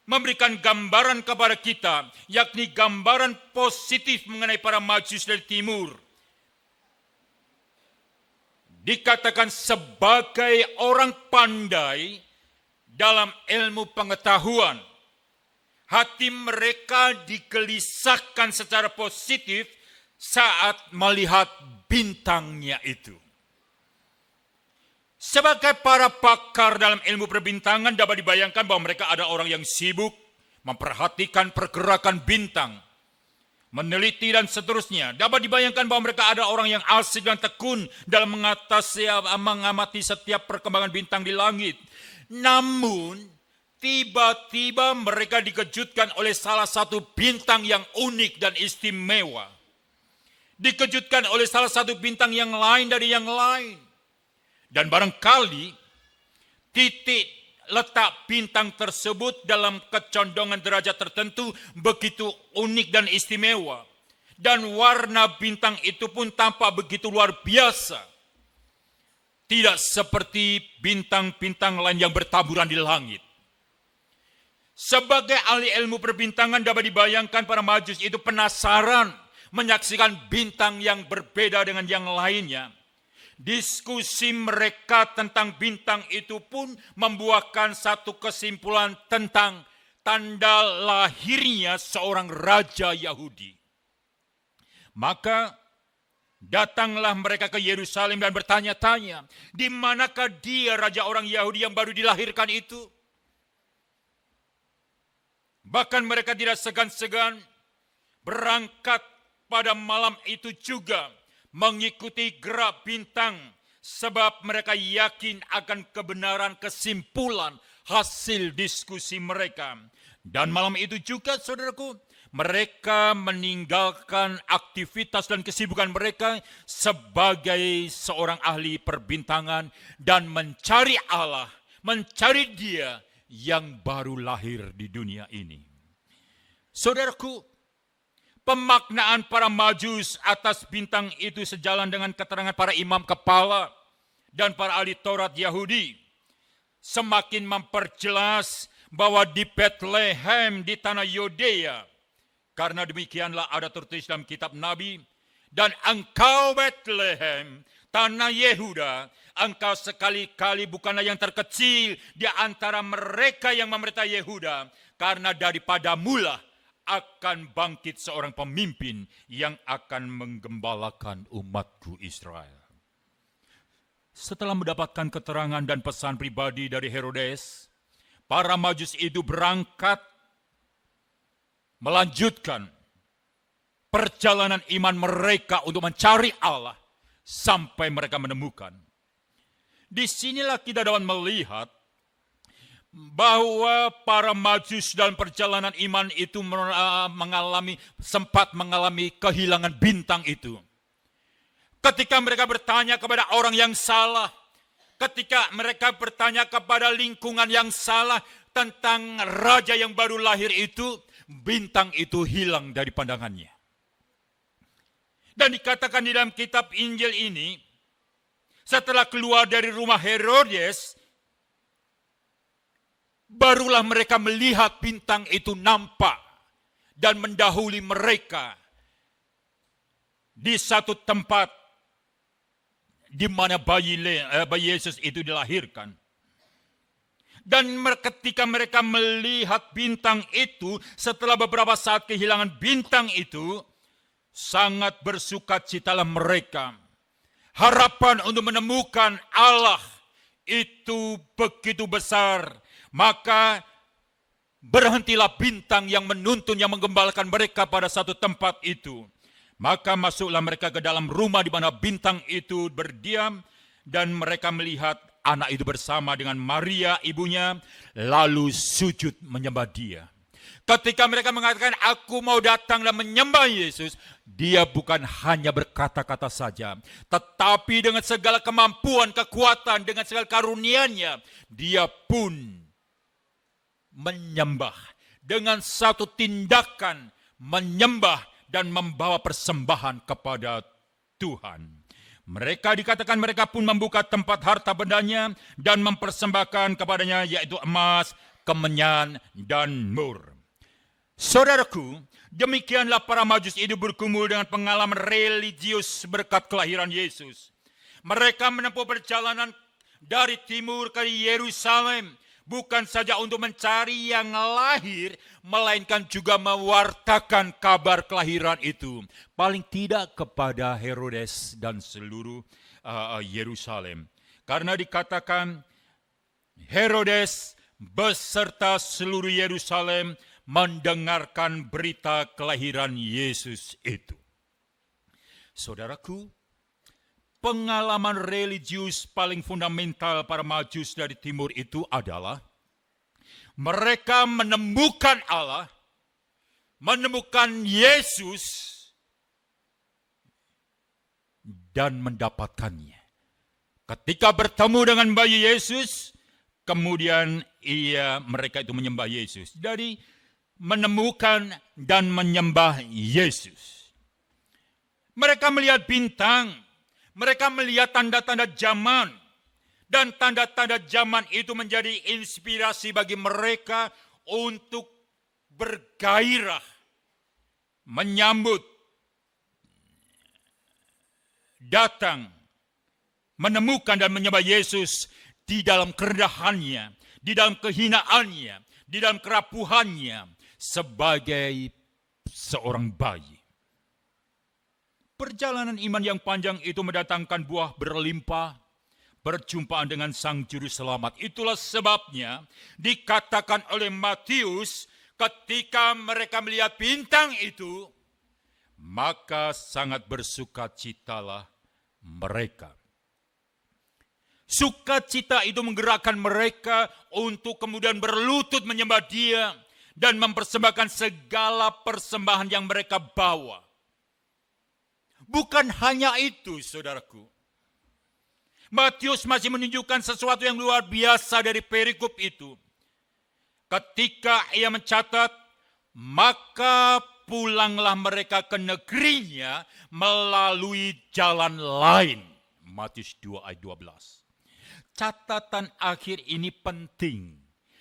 memberikan gambaran kepada kita, yakni gambaran positif mengenai para Majus dari timur. Dikatakan sebagai orang pandai dalam ilmu pengetahuan. Hati mereka digelisahkan secara positif saat melihat bintangnya itu. Sebagai para pakar dalam ilmu perbintangan dapat dibayangkan bahwa mereka ada orang yang sibuk memperhatikan pergerakan bintang. meneliti dan seterusnya. Dapat dibayangkan bahwa mereka adalah orang yang asik dan tekun dalam mengamati setiap perkembangan bintang di langit. Namun, tiba-tiba mereka dikejutkan oleh salah satu bintang yang unik dan istimewa. Dikejutkan oleh salah satu bintang yang lain dari yang lain. Dan barangkali titik letak bintang tersebut dalam kecondongan derajat tertentu begitu unik dan istimewa. Dan warna bintang itu pun tampak begitu luar biasa. Tidak seperti bintang-bintang lain yang bertaburan di langit. Sebagai ahli ilmu perbintangan dapat dibayangkan para Majus itu penasaran menyaksikan bintang yang berbeda dengan yang lainnya. Diskusi mereka tentang bintang itu pun membuahkan satu kesimpulan tentang tanda lahirnya seorang raja Yahudi. Maka datanglah mereka ke Yerusalem dan bertanya-tanya, di manakah dia raja orang Yahudi yang baru dilahirkan itu? Bahkan mereka tidak segan-segan berangkat pada malam itu juga mengikuti gerak bintang sebab mereka yakin akan kebenaran kesimpulan hasil diskusi mereka. Dan malam itu juga, saudaraku, mereka meninggalkan aktivitas dan kesibukan mereka sebagai seorang ahli perbintangan dan mencari Allah, mencari Dia yang baru lahir di dunia ini. Saudaraku, pemaknaan para Majus atas bintang itu sejalan dengan keterangan para imam kepala dan para ahli Taurat Yahudi. Semakin memperjelas bahwa di Bethlehem di tanah Yudea, karena demikianlah ada tertulis dalam kitab Nabi, dan engkau Bethlehem, tanah Yehuda, engkau sekali-kali bukanlah yang terkecil di antara mereka yang memerintah Yehuda, karena daripada mula akan bangkit seorang pemimpin yang akan menggembalakan umatku Israel. Setelah mendapatkan keterangan dan pesan pribadi dari Herodes, para Majus itu berangkat melanjutkan perjalanan iman mereka untuk mencari Allah sampai mereka menemukan. Disinilah kita dapat melihat bahwa para Majus dalam perjalanan iman itu sempat mengalami kehilangan bintang itu. Ketika mereka bertanya kepada orang yang salah, ketika mereka bertanya kepada lingkungan yang salah tentang raja yang baru lahir itu, bintang itu hilang dari pandangannya. Dan dikatakan di dalam kitab Injil ini, setelah keluar dari rumah Herodes, barulah mereka melihat bintang itu nampak dan mendahului mereka di satu tempat di mana bayi Yesus itu dilahirkan. Dan ketika mereka melihat bintang itu, setelah beberapa saat kehilangan bintang itu, sangat bersukacitalah mereka. Harapan untuk menemukan Allah itu begitu besar. Maka berhentilah bintang yang menuntun, yang menggembalakan mereka pada satu tempat itu. Maka masuklah mereka ke dalam rumah di mana bintang itu berdiam, dan mereka melihat anak itu bersama dengan Maria ibunya, lalu sujud menyembah Dia. Ketika mereka mengatakan, aku mau datang dan menyembah Yesus, Dia bukan hanya berkata-kata saja, tetapi dengan segala kemampuan, kekuatan, dengan segala karunia-Nya, Dia pun menyembah dengan satu tindakan menyembah dan membawa persembahan kepada Tuhan. Mereka dikatakan mereka pun membuka tempat harta bendanya dan mempersembahkan kepadanya, yaitu emas, kemenyan, dan mur. Saudaraku, demikianlah para Majus itu bergumul dengan pengalaman religius berkat kelahiran Yesus. Mereka menempuh perjalanan dari timur ke Yerusalem, bukan saja untuk mencari yang lahir, melainkan juga mewartakan kabar kelahiran itu. Paling tidak kepada Herodes dan seluruh Yerusalem. Karena dikatakan Herodes beserta seluruh Yerusalem mendengarkan berita kelahiran Yesus itu. Saudaraku, pengalaman religius paling fundamental para Majus dari timur itu adalah mereka menemukan Allah, menemukan Yesus, dan mendapatkannya. Ketika bertemu dengan bayi Yesus, kemudian mereka itu menyembah Yesus. Dari menemukan dan menyembah Yesus. Mereka melihat bintang, mereka melihat tanda-tanda zaman, dan tanda-tanda zaman itu menjadi inspirasi bagi mereka untuk bergairah, menyambut, datang, menemukan dan menyembah Yesus di dalam kerendahannya, di dalam kehinaannya, di dalam kerapuhannya sebagai seorang bayi. Perjalanan iman yang panjang itu mendatangkan buah berlimpah, perjumpaan dengan Sang Juru Selamat. Itulah sebabnya dikatakan oleh Matius, ketika mereka melihat bintang itu, maka sangat bersukacitalah mereka. Sukacita itu menggerakkan mereka untuk kemudian berlutut menyembah Dia dan mempersembahkan segala persembahan yang mereka bawa. Bukan hanya itu, saudaraku. Matius masih menunjukkan sesuatu yang luar biasa dari perikop itu. Ketika ia mencatat, maka pulanglah mereka ke negerinya melalui jalan lain. Matius 2 ayat 12. Catatan akhir ini penting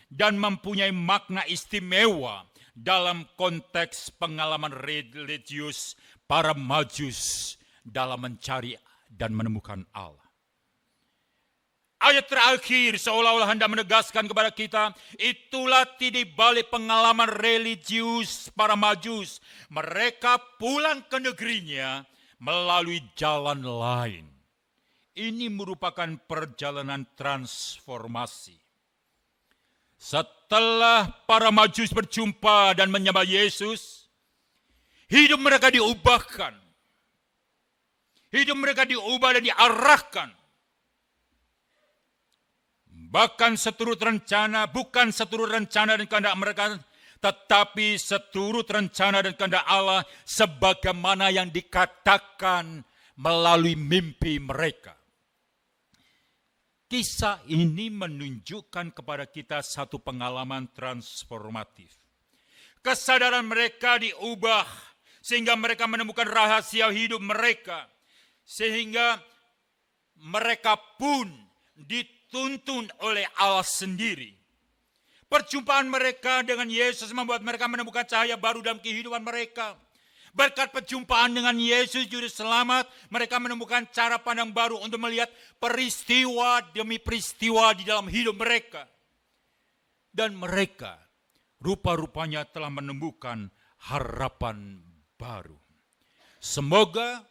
dan mempunyai makna istimewa dalam konteks pengalaman religius para Majus dalam mencari dan menemukan Allah. Ayat terakhir seolah-olah hendak menegaskan kepada kita, itulah di balik pengalaman religius para Majus. Mereka pulang ke negerinya melalui jalan lain. Ini merupakan perjalanan transformasi. Setelah para Majus berjumpa dan menyembah Yesus, hidup mereka diubahkan. Hidup mereka diubah dan diarahkan. Bahkan seturut rencana, bukan seturut rencana dan kehendak mereka, tetapi seturut rencana dan kehendak Allah sebagaimana yang dikatakan melalui mimpi mereka. Kisah ini menunjukkan kepada kita satu pengalaman transformatif. Kesadaran mereka diubah sehingga mereka menemukan rahasia hidup mereka. Sehingga mereka pun dituntun oleh Allah sendiri. Perjumpaan mereka dengan Yesus membuat mereka menemukan cahaya baru dalam kehidupan mereka. Berkat perjumpaan dengan Yesus Juru Selamat, mereka menemukan cara pandang baru untuk melihat peristiwa demi peristiwa di dalam hidup mereka. Dan mereka rupa-rupanya telah menemukan harapan baru. Semoga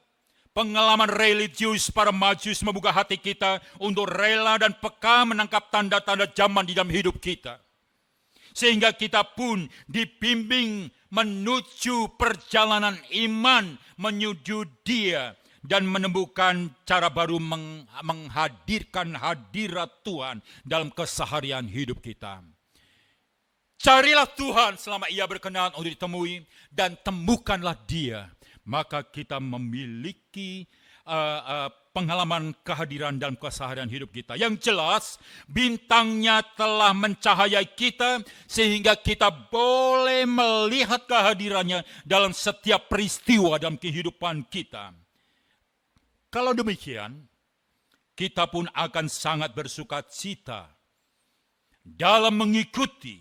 pengalaman religius para Majus membuka hati kita untuk rela dan peka menangkap tanda-tanda zaman di dalam hidup kita. Sehingga kita pun dibimbing menuju perjalanan iman, menuju Dia, dan menemukan cara baru menghadirkan hadirat Tuhan dalam keseharian hidup kita. Carilah Tuhan selama Ia berkenan untuk ditemui, dan temukanlah Dia. Maka kita memiliki pengalaman kehadiran dalam keseharian hidup kita. Yang jelas, bintangnya telah mencahayai kita sehingga kita boleh melihat kehadirannya dalam setiap peristiwa dalam kehidupan kita. Kalau demikian, kita pun akan sangat bersukacita dalam mengikuti,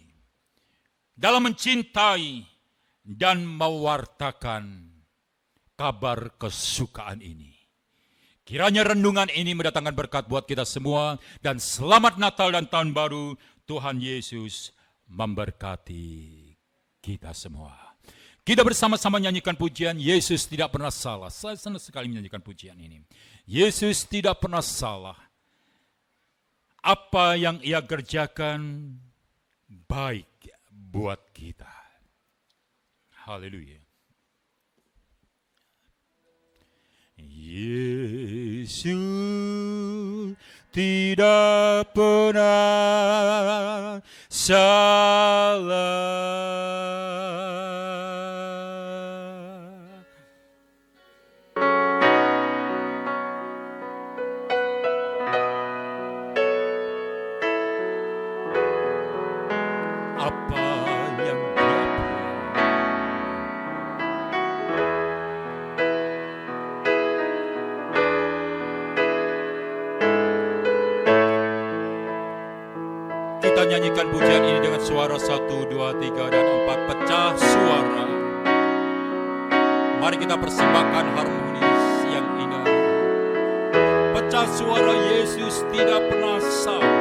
dalam mencintai, dan mewartakan kabar kesukaan ini. Kiranya renungan ini mendatangkan berkat buat kita semua, dan selamat Natal dan Tahun Baru. Tuhan Yesus memberkati kita semua. Kita bersama-sama nyanyikan pujian Yesus Tidak Pernah Salah. Saya senang sekali menyanyikan pujian ini. Yesus tidak pernah salah. Apa yang Ia kerjakan baik buat kita. Haleluya. Yesus tidak pernah salah. Apa yang Dia Kita nyanyikan pujian ini dengan suara 1, 2, 3, dan 4 pecah suara. Mari kita persembahkan harmonis yang indah. Pecah suara Yesus tidak pernah salah.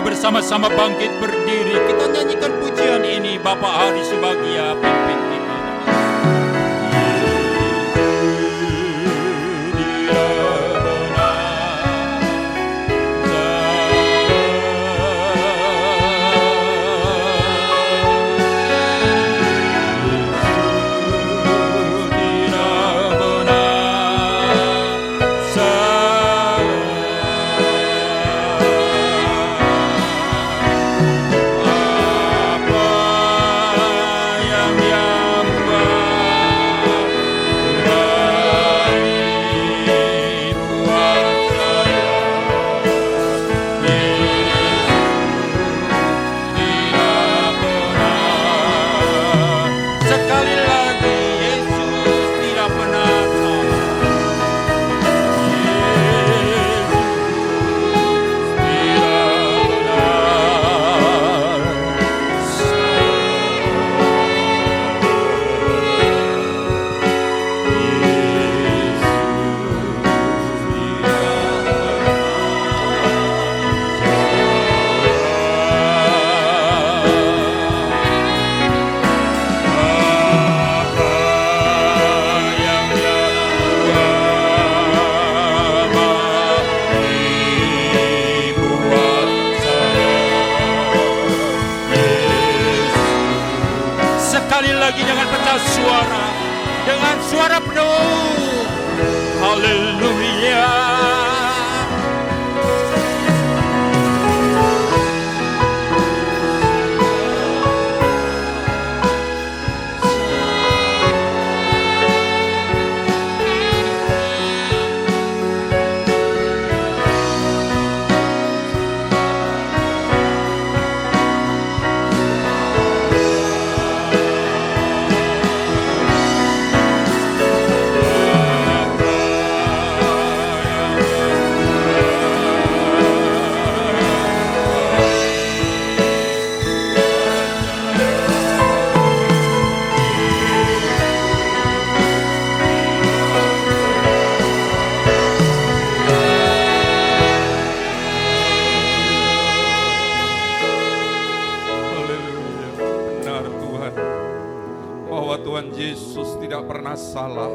Bersama-sama bangkit berdiri, kita nyanyikan pujian ini. Bapak Hari Sebagia pimpin kita. Dengan suara penuh, haleluya. Salah.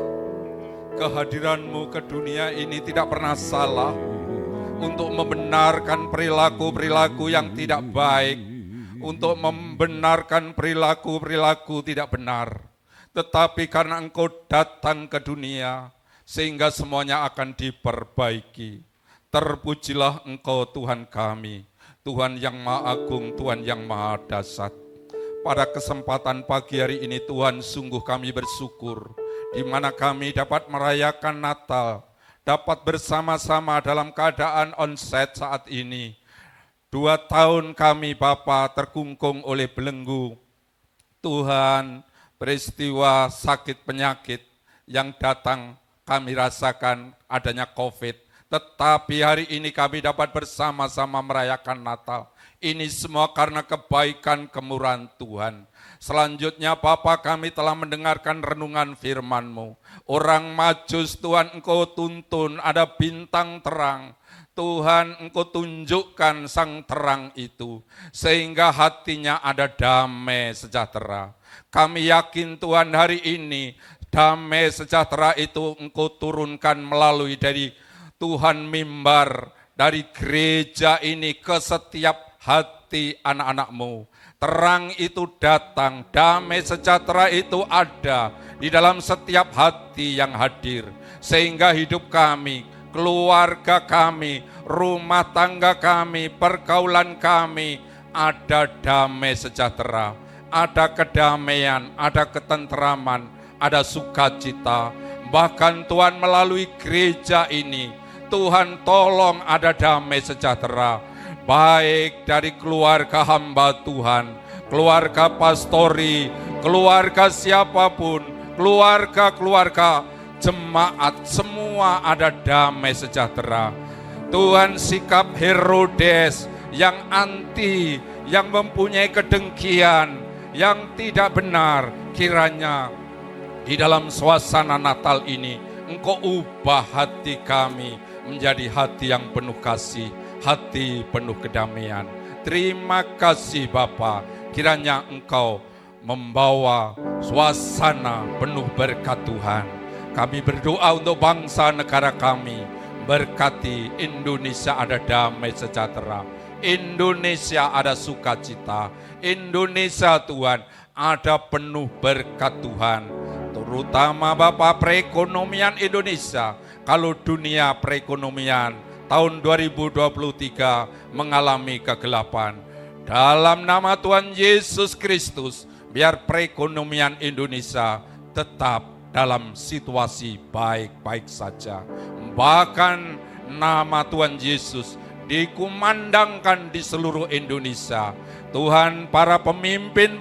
Kehadiranmu ke dunia ini tidak pernah salah untuk membenarkan perilaku-perilaku yang tidak baik, untuk membenarkan perilaku-perilaku tidak benar. Tetapi karena Engkau datang ke dunia, sehingga semuanya akan diperbaiki. Terpujilah Engkau Tuhan kami, Tuhan yang Maha Agung, Tuhan yang Maha Dahsyat. Pada kesempatan pagi hari ini Tuhan, sungguh kami bersyukur di mana kami dapat merayakan Natal, dapat bersama-sama dalam keadaan onsite saat ini. 2 tahun kami Bapa terkungkung oleh belenggu. Tuhan, peristiwa sakit penyakit yang datang kami rasakan adanya COVID. Tetapi hari ini kami dapat bersama-sama merayakan Natal. Ini semua karena kebaikan kemurahan Tuhan. Selanjutnya Bapa, kami telah mendengarkan renungan firman-Mu. Orang Majus Tuhan Engkau tuntun, ada bintang terang. Tuhan Engkau tunjukkan sang terang itu, sehingga hatinya ada damai sejahtera. Kami yakin Tuhan hari ini, damai sejahtera itu Engkau turunkan melalui dari Tuhan mimbar, dari gereja ini ke setiap hati anak-anak-Mu. Terang itu datang, damai sejahtera itu ada di dalam setiap hati yang hadir. Sehingga hidup kami, keluarga kami, rumah tangga kami, pergaulan kami, ada damai sejahtera, ada kedamaian, ada ketenteraman, ada sukacita. Bahkan Tuhan melalui gereja ini, Tuhan tolong ada damai sejahtera. Baik dari keluarga hamba Tuhan, keluarga pastori, keluarga siapapun, keluarga jemaat, semua ada damai sejahtera. Tuhan, sikap Herodes yang anti, yang mempunyai kedengkian, yang tidak benar, kiranya di dalam suasana Natal ini Engkau ubah hati kami menjadi hati yang penuh kasih, hati penuh kedamaian. Terima kasih Bapa, kiranya Engkau membawa suasana penuh berkat Tuhan. Kami berdoa untuk bangsa negara kami, berkati Indonesia ada damai sejahtera, Indonesia ada sukacita, Indonesia Tuhan ada penuh berkat Tuhan. Terutama Bapak perekonomian Indonesia, kalau dunia perekonomian tahun 2023 mengalami kegelapan. Dalam nama Tuhan Yesus Kristus, biar perekonomian Indonesia tetap dalam situasi baik-baik saja. Bahkan nama Tuhan Yesus dikumandangkan di seluruh Indonesia. Tuhan, para pemimpin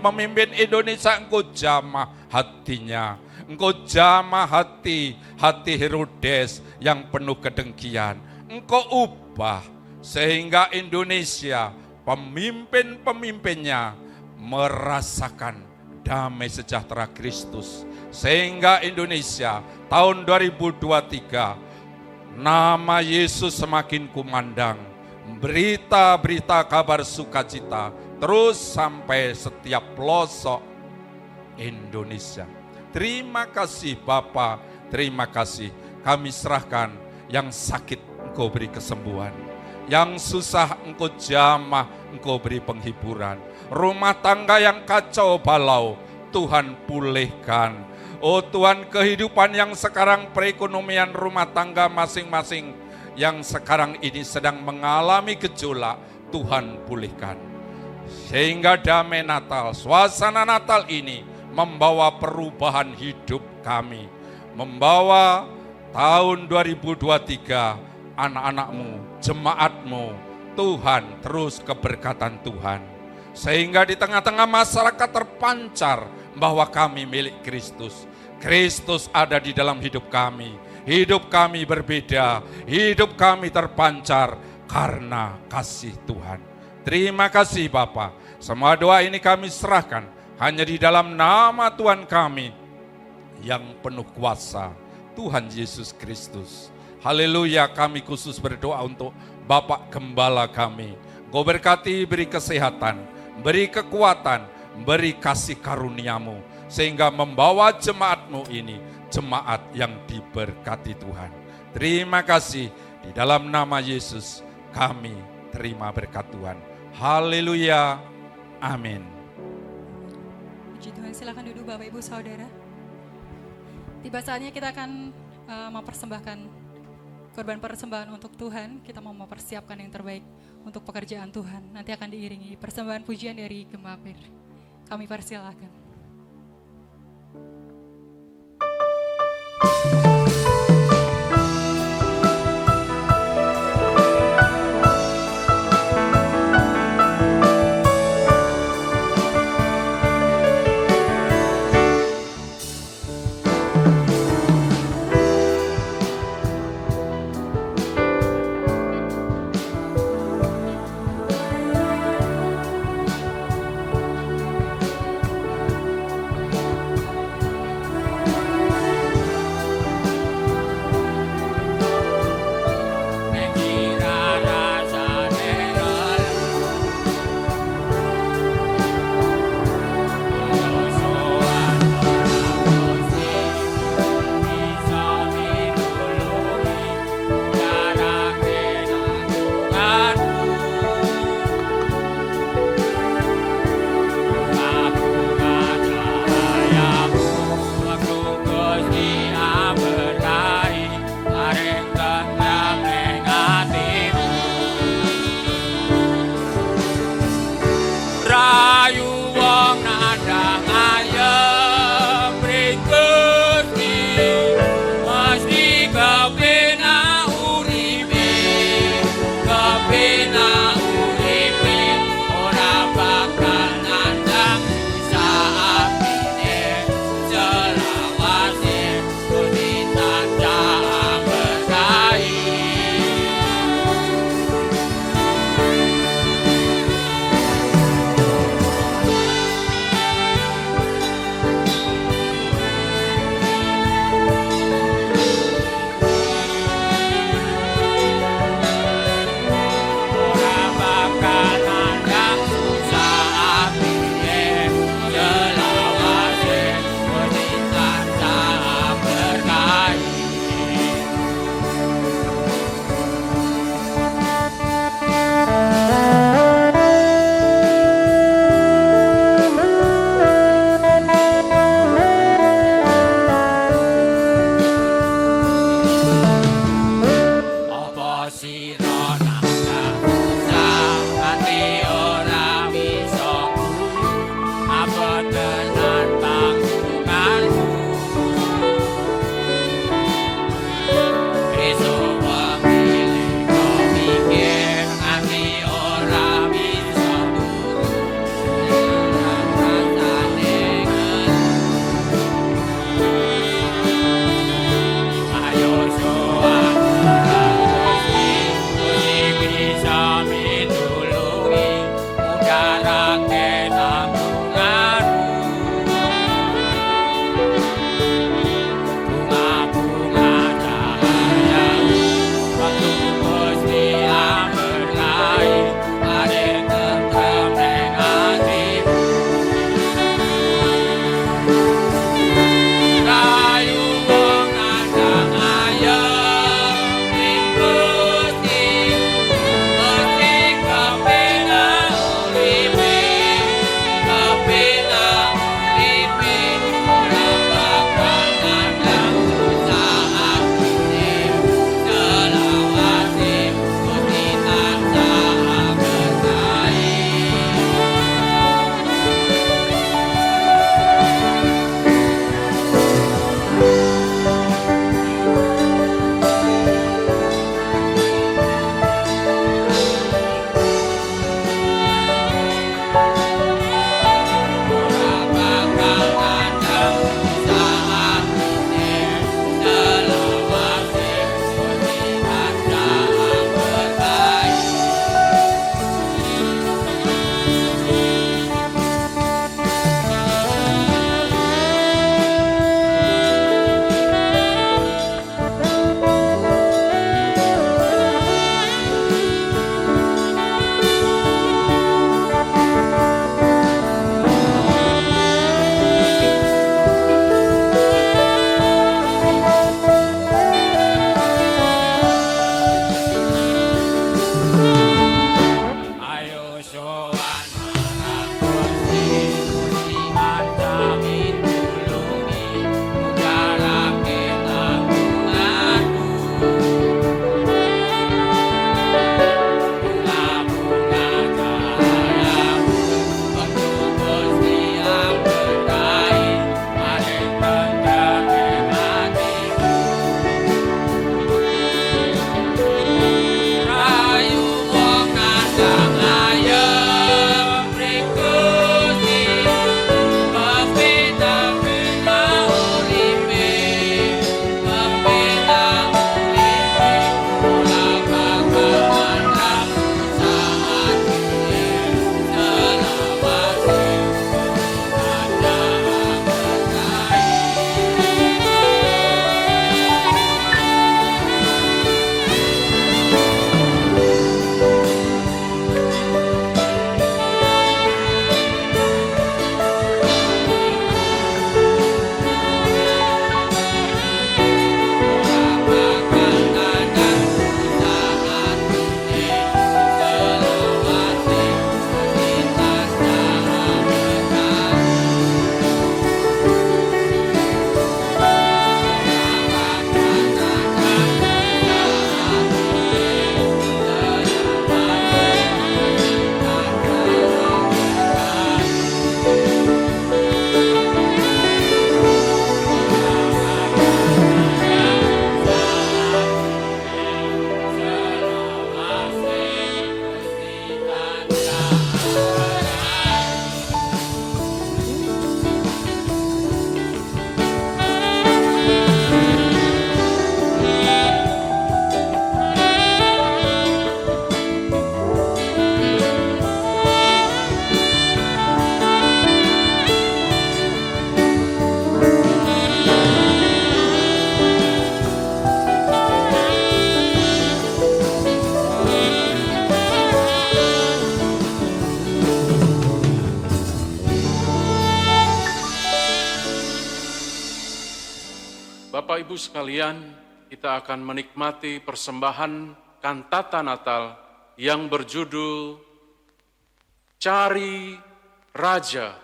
Indonesia Engkau jamah hatinya. Engkau jamah hati Herodes yang penuh kedengkian. Engkau ubah sehingga Indonesia, pemimpin-pemimpinnya merasakan damai sejahtera Kristus. Sehingga Indonesia tahun 2023 nama Yesus semakin kumandang. Berita-berita kabar sukacita terus sampai setiap pelosok Indonesia. Terima kasih Bapa, terima kasih. Kami serahkan yang sakit Engkau beri kesembuhan, yang susah Engkau jamah, Engkau beri penghiburan. Rumah tangga yang kacau balau, Tuhan pulihkan. Oh Tuhan, kehidupan yang sekarang perekonomian rumah tangga masing-masing yang sekarang ini sedang mengalami gejolak, Tuhan pulihkan. Sehingga damai Natal, suasana Natal ini membawa perubahan hidup kami. Membawa tahun 2023 anak-anak-Mu, jemaat-Mu, Tuhan terus keberkatan Tuhan. Sehingga di tengah-tengah masyarakat terpancar bahwa kami milik Kristus. Kristus ada di dalam hidup kami. Hidup kami berbeda, hidup kami terpancar karena kasih Tuhan. Terima kasih Bapa. Semua doa ini kami serahkan hanya di dalam nama Tuhan kami yang penuh kuasa, Tuhan Yesus Kristus. Haleluya, kami khusus berdoa untuk Bapak Gembala kami. Engkau berkati, beri kesehatan, beri kekuatan, beri kasih karunia-Mu, sehingga membawa jemaat-Mu ini, jemaat yang diberkati Tuhan. Terima kasih, di dalam nama Yesus kami terima berkat Tuhan. Haleluya, amin. Puji Tuhan, silakan duduk Bapak Ibu Saudara. Tiba saatnya kita akan mempersembahkan korban persembahan untuk Tuhan. Kita mau mempersiapkan yang terbaik untuk pekerjaan Tuhan. Nanti akan diiringi persembahan pujian dari Gemapir. Kami persilakan. Bapak Ibu sekalian, kita akan menikmati persembahan kantata Natal yang berjudul Cari Raja.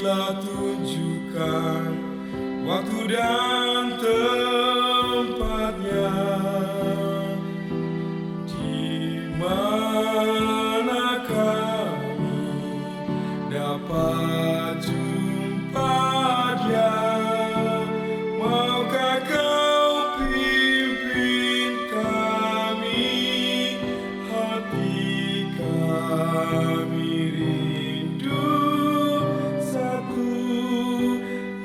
telah tunjukkan waktu dan tempatnya, di mana kami dapat jumpa Dia. Maukah Kau pimpin kami, hati kami rindu satu,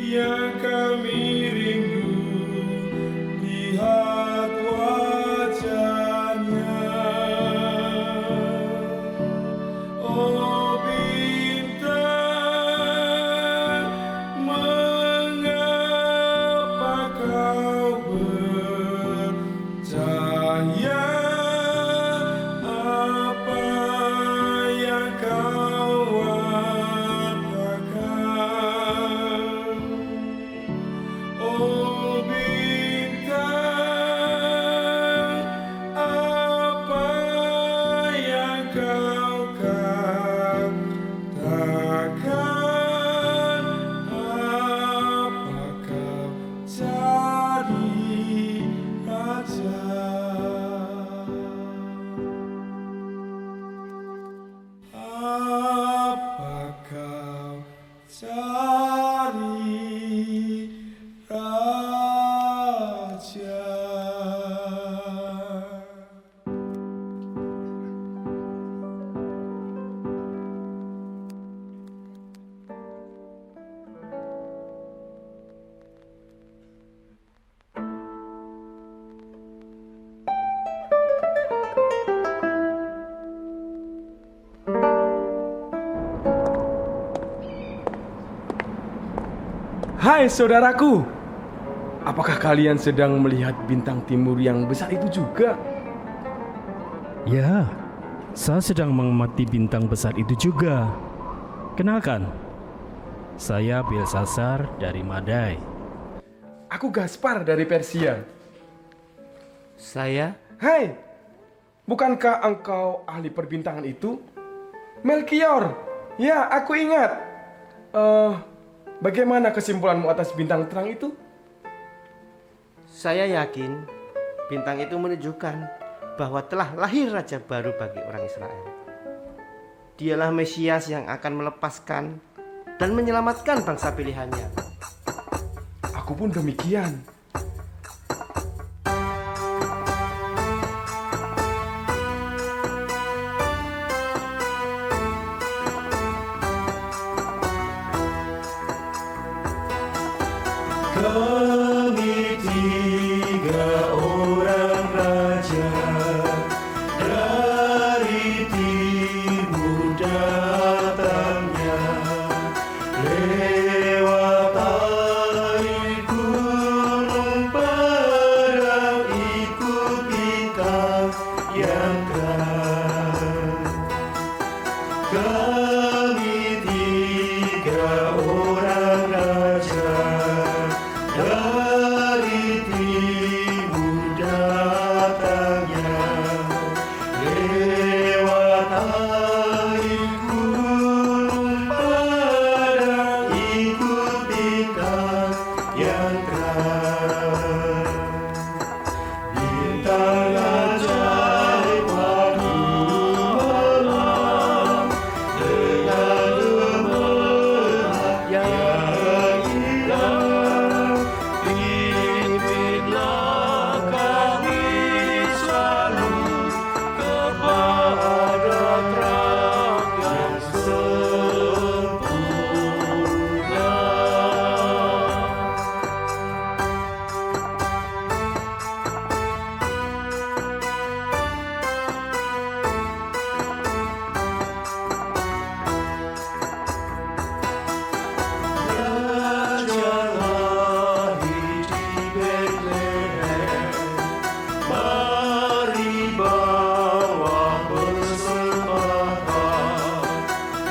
yang kami rindu lihat wajahnya. Oh bintang, mengapa kau bercahaya? Apa yang kau wartakan? Oh bintang, apa yang kau katakan? Apakah jadi raja? Apakah jadi raja? Hai saudaraku, apakah kalian sedang melihat bintang timur yang besar itu juga? Ya, saya sedang mengamati bintang besar itu juga. Kenalkan, saya Belsasar dari Madai. Aku Gaspar dari Persia. Saya Hai, bukankah engkau ahli perbintangan itu? Melkior, ya aku ingat. Bagaimana kesimpulanmu atas bintang terang itu? Saya yakin bintang itu menunjukkan bahwa telah lahir raja baru bagi orang Israel. Dialah Mesias yang akan melepaskan dan menyelamatkan bangsa pilihannya. Aku pun demikian. Kami tiga orang raja dari timur datangnya, lewat air gunung padang ikut bintang yang terang. Kami tiga orang raja dari timur datangnya, lewat air gunung padang ikut bintang yang terang. Bintang ajaib waktu malam dengan gemerlap yang indah. Pimpinlah kami selalu kepada terang yang sempurna. Raja lahir di Betlehem, mari bawa persembahan.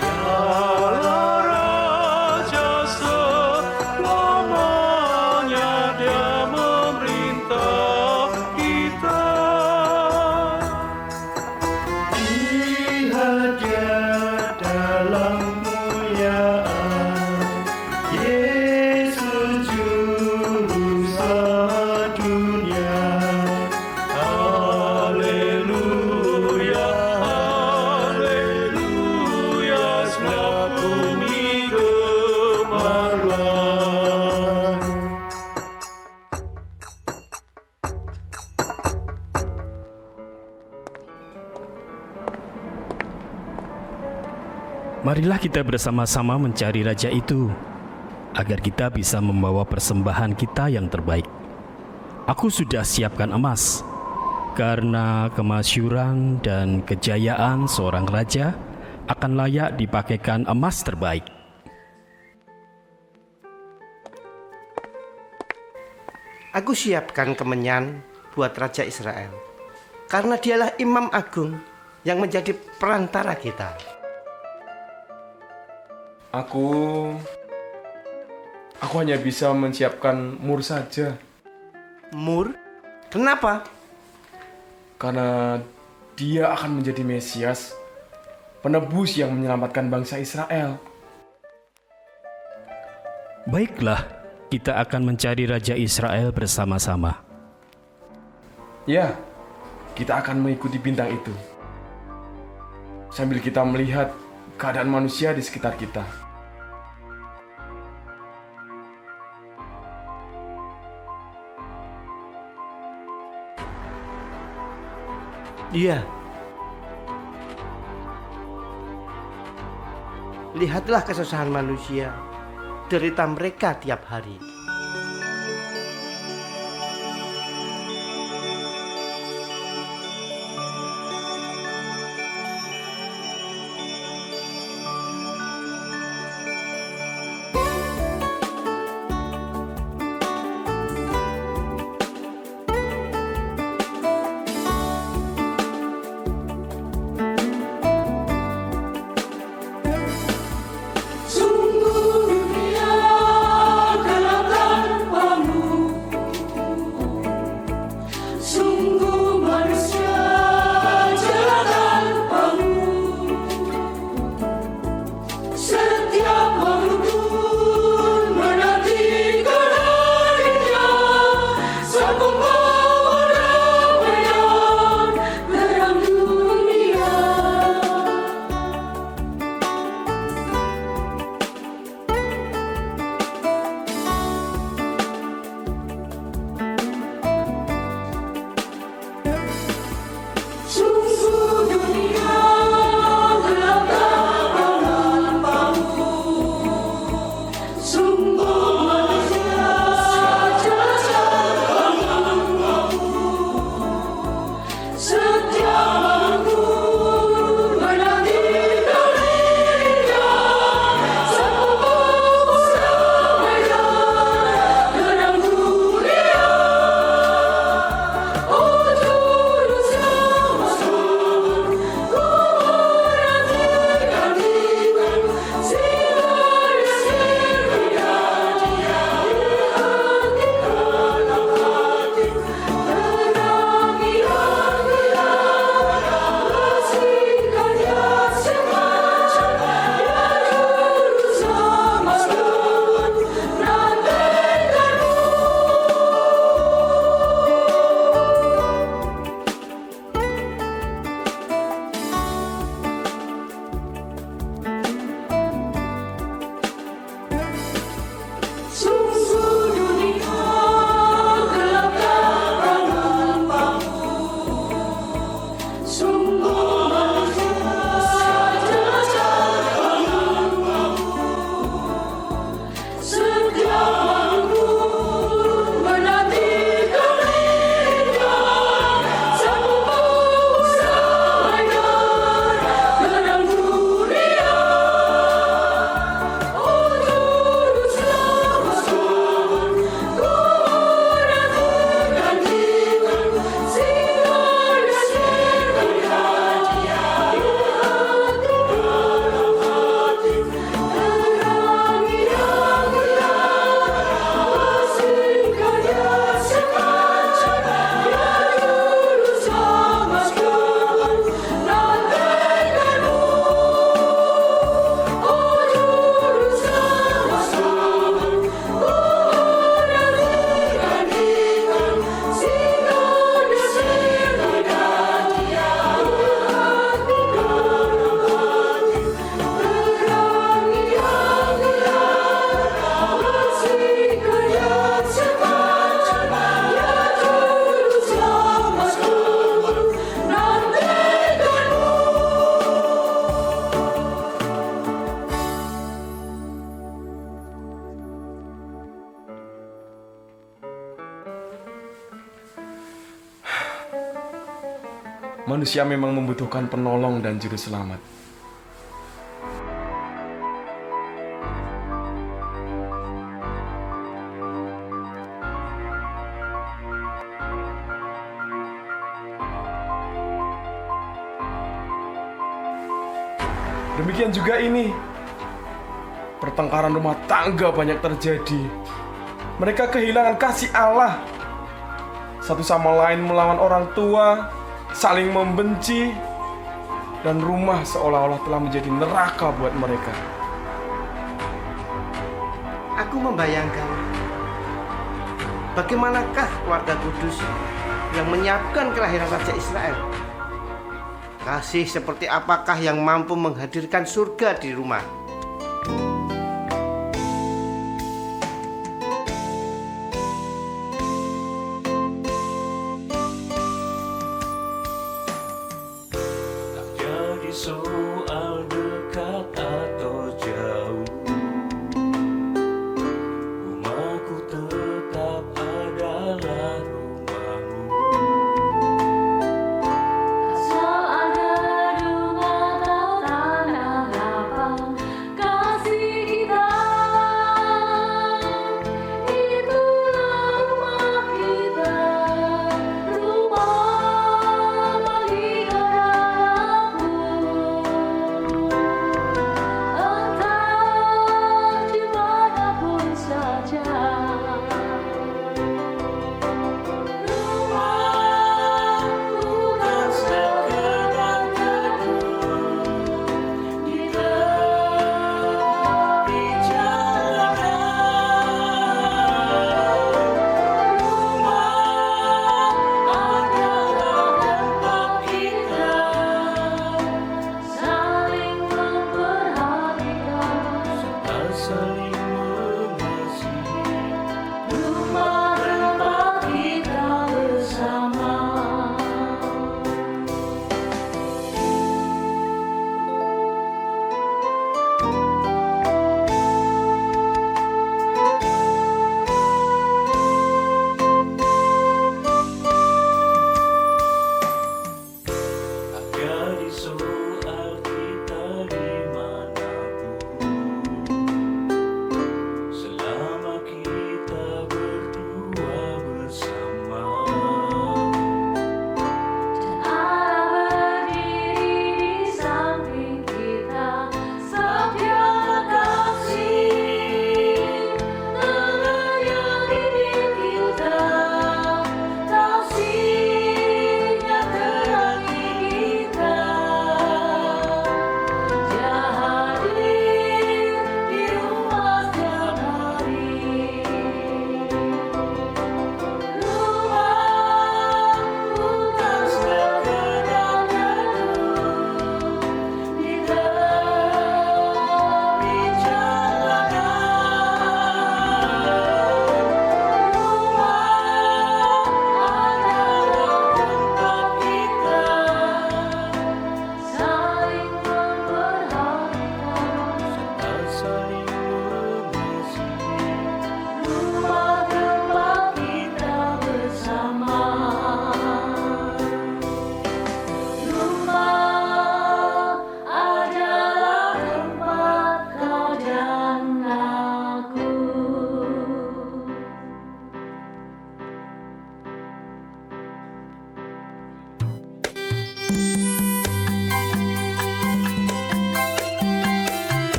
Dialah Raja selamanya, Dia memerintah kita. Lihat Dia dalam kemuliaan, Yesus juru selamat dunia. Haleluya, haleluya, sebab bumi gemarlah. Marilah kita bersama-sama mencari raja itu, agar kita bisa membawa persembahan kita yang terbaik. Aku sudah siapkan emas, karena kemasyuran dan kejayaan seorang raja akan layak dipakaikan emas terbaik. Aku siapkan kemenyan buat Raja Israel, karena dialah Imam Agung yang menjadi perantara kita. Aku hanya bisa menyiapkan mur saja. Mur? Kenapa? Karena dia akan menjadi Mesias, penebus yang menyelamatkan bangsa Israel. Baiklah, kita akan mencari Raja Israel bersama-sama. Ya, kita akan mengikuti bintang itu, sambil kita melihat keadaan manusia di sekitar kita. Iya. Lihatlah kesusahan manusia, derita mereka tiap hari. Sungguh dunia gelap manusia memang membutuhkan penolong dan juru selamat. Demikian juga ini. Pertengkaran rumah tangga banyak terjadi. Mereka kehilangan kasih Allah. Satu sama lain melawan orang tua, saling membenci, dan rumah seolah-olah telah menjadi neraka buat mereka. Aku membayangkan bagaimanakah warga kudus yang menyiapkan kelahiran Raja Israel. Kasih seperti apakah yang mampu menghadirkan surga di rumah? Tak jadi soal dekat atau jauh, rumahku tetap adalah rumahmu.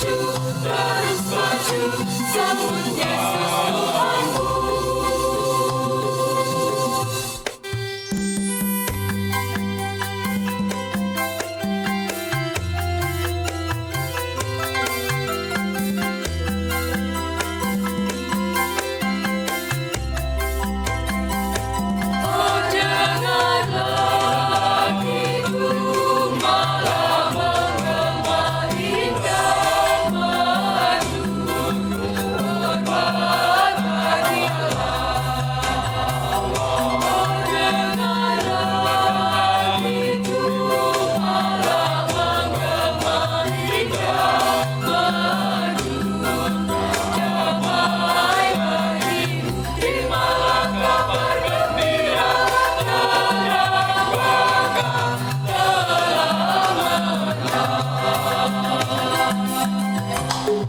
maju, terus maju, sambut Yesus Tuhanku.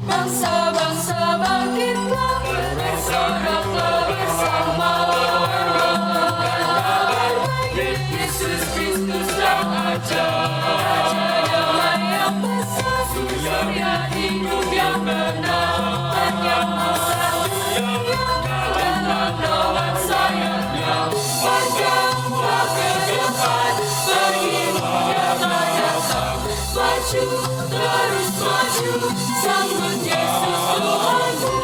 Bangsa-bangsa bangkitlah, bersoraklah bersama. Yesus Kristus yang ajar, damai yang besar, surya hidup yang benar, dan yang satu, dengan lawan sayapnya, bangkitlah ke depan, bagimunya datang, maju, terus maju, sambut Yesus Tuhanku.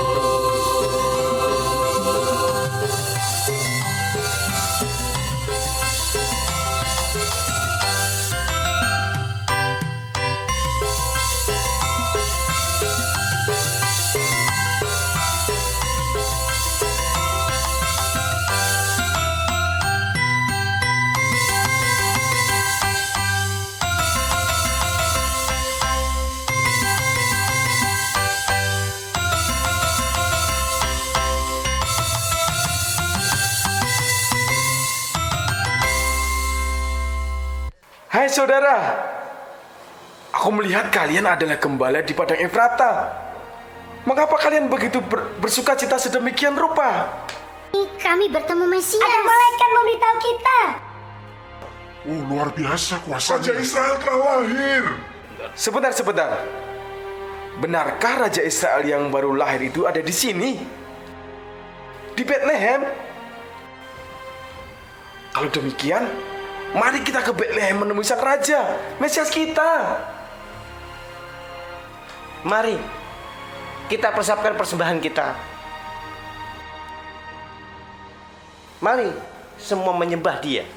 Hai saudara, aku melihat kalian adalah gembala di padang Efrata. Mengapa kalian begitu bersuka cita sedemikian rupa? Kami bertemu Mesias. Ada malaikat memberitahu kita. Oh, luar biasa kuasa Raja Israel telah lahir. Sebentar. Benarkah Raja Israel yang baru lahir itu ada di sini? Di Bethlehem? Kalau demikian, mari kita ke Bethlehem menemui sang Raja, Mesias kita. Mari kita persiapkan persembahan kita. Mari semua menyembah Dia.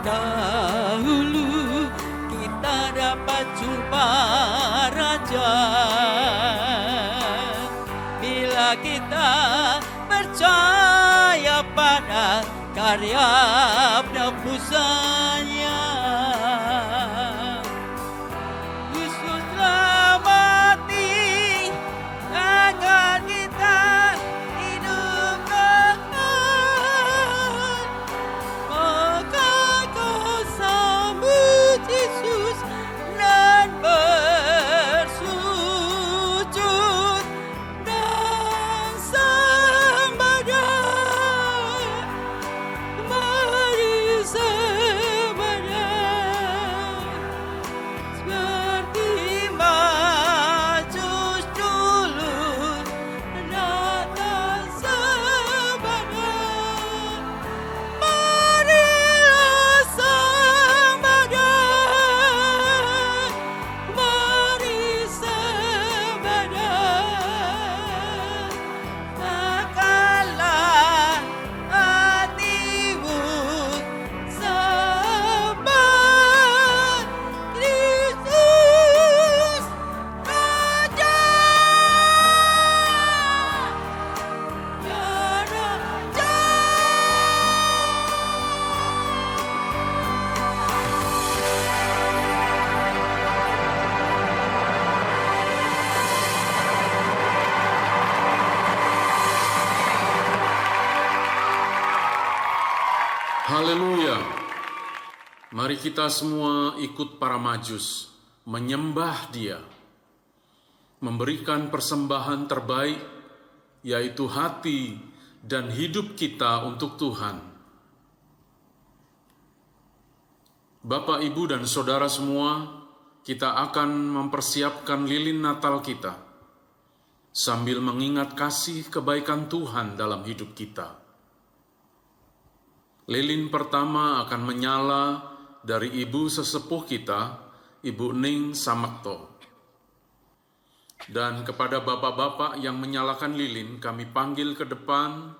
dahulu kita dapat jumpa Raja saja bila kita percaya pada karya penebusnya. Yesus telah mati agar kita hidup kekal. Maka kau sambut Yesus dan bersujud dan sembah Dia. Mari sembah Dia seperti Majus dulu datang sembah Dia. Marilah sembah Dia, mari sembah Dia. Makanlah hatimu sembah Kristus Raja. Haleluya. Mari kita semua ikut para majus, menyembah Dia, memberikan persembahan terbaik, yaitu hati dan hidup kita untuk Tuhan. Bapak, Ibu, dan Saudara semua, kita akan mempersiapkan lilin Natal kita, sambil mengingat kasih kebaikan Tuhan dalam hidup kita. Lilin pertama akan menyala dari Ibu sesepuh kita, Ibu Ning Samakto. Dan kepada bapak-bapak yang menyalakan lilin, kami panggil ke depan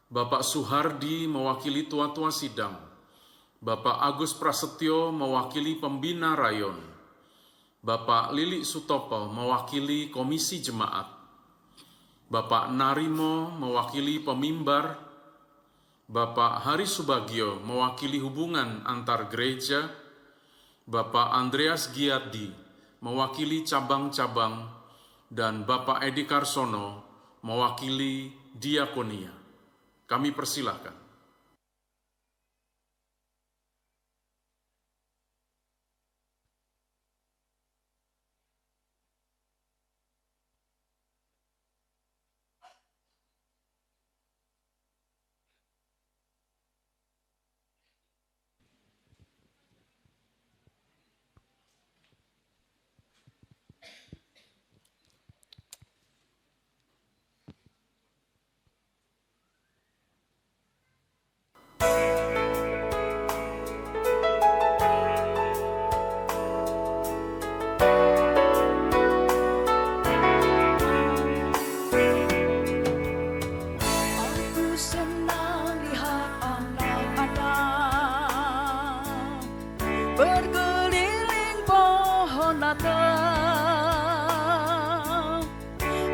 Bapak Suhardi mewakili tua-tua sidang, Bapak Agus Prasetyo mewakili pembina rayon, Bapak Lili Sutopo mewakili komisi jemaat, Bapak Narimo mewakili pemimbar, Bapak Hari Subagio mewakili hubungan antar gereja, Bapak Andreas Giardi mewakili cabang-cabang, dan Bapak Edi Karsono mewakili diakonia. Kami persilahkan.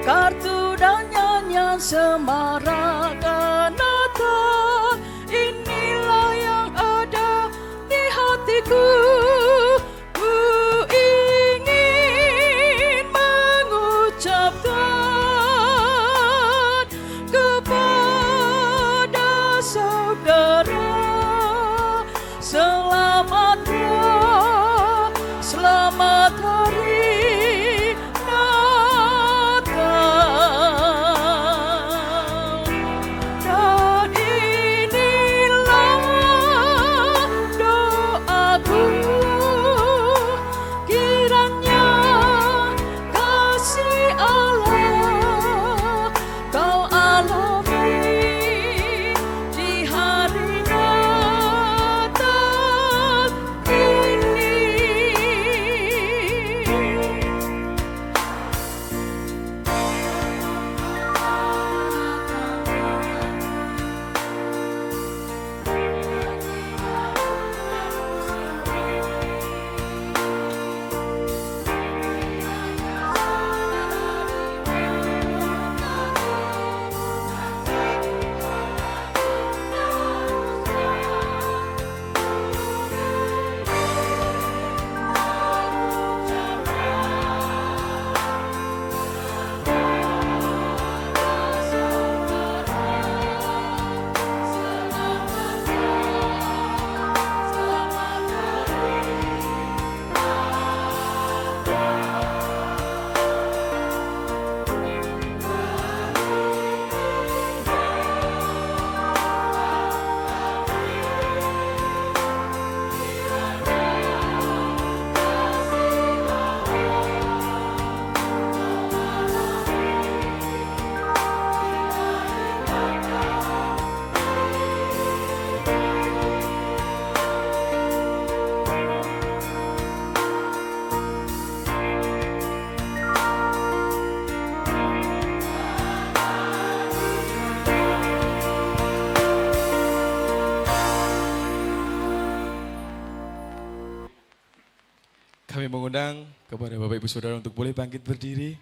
Kartu dan nyanyian semarakkan Natal, inilah yang ada di hatiku. Ku ingin mengucapkan kepada saudara, selamat hari Natal. undang kepada Bapak Ibu Saudara untuk boleh bangkit berdiri.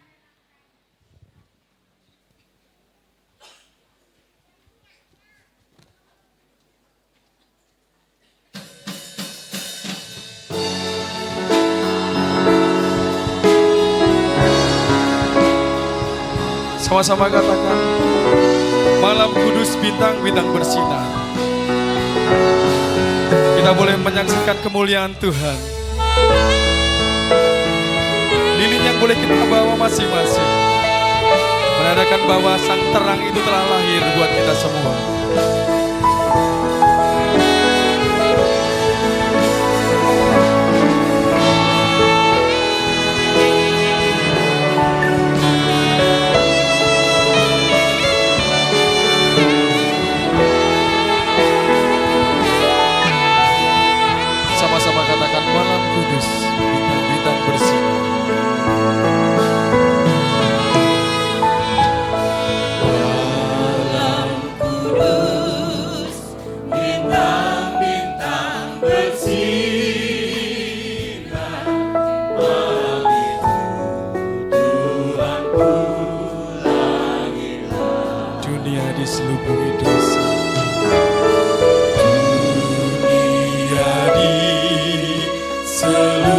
Sama-sama katakan, malam kudus bintang-bintang bersinar. Kita boleh menyaksikan kemuliaan Tuhan. Lilin yang boleh kita bawa masing-masing menandakan bahwa sang terang itu telah lahir buat kita semua. Sama-sama katakan, malam kudus bintang-bintang bersinar. Malam kudus, bintang-bintang bersinar. Malam itu Tuhan pulangilah. Dunia diselubungi dosa. Selubungi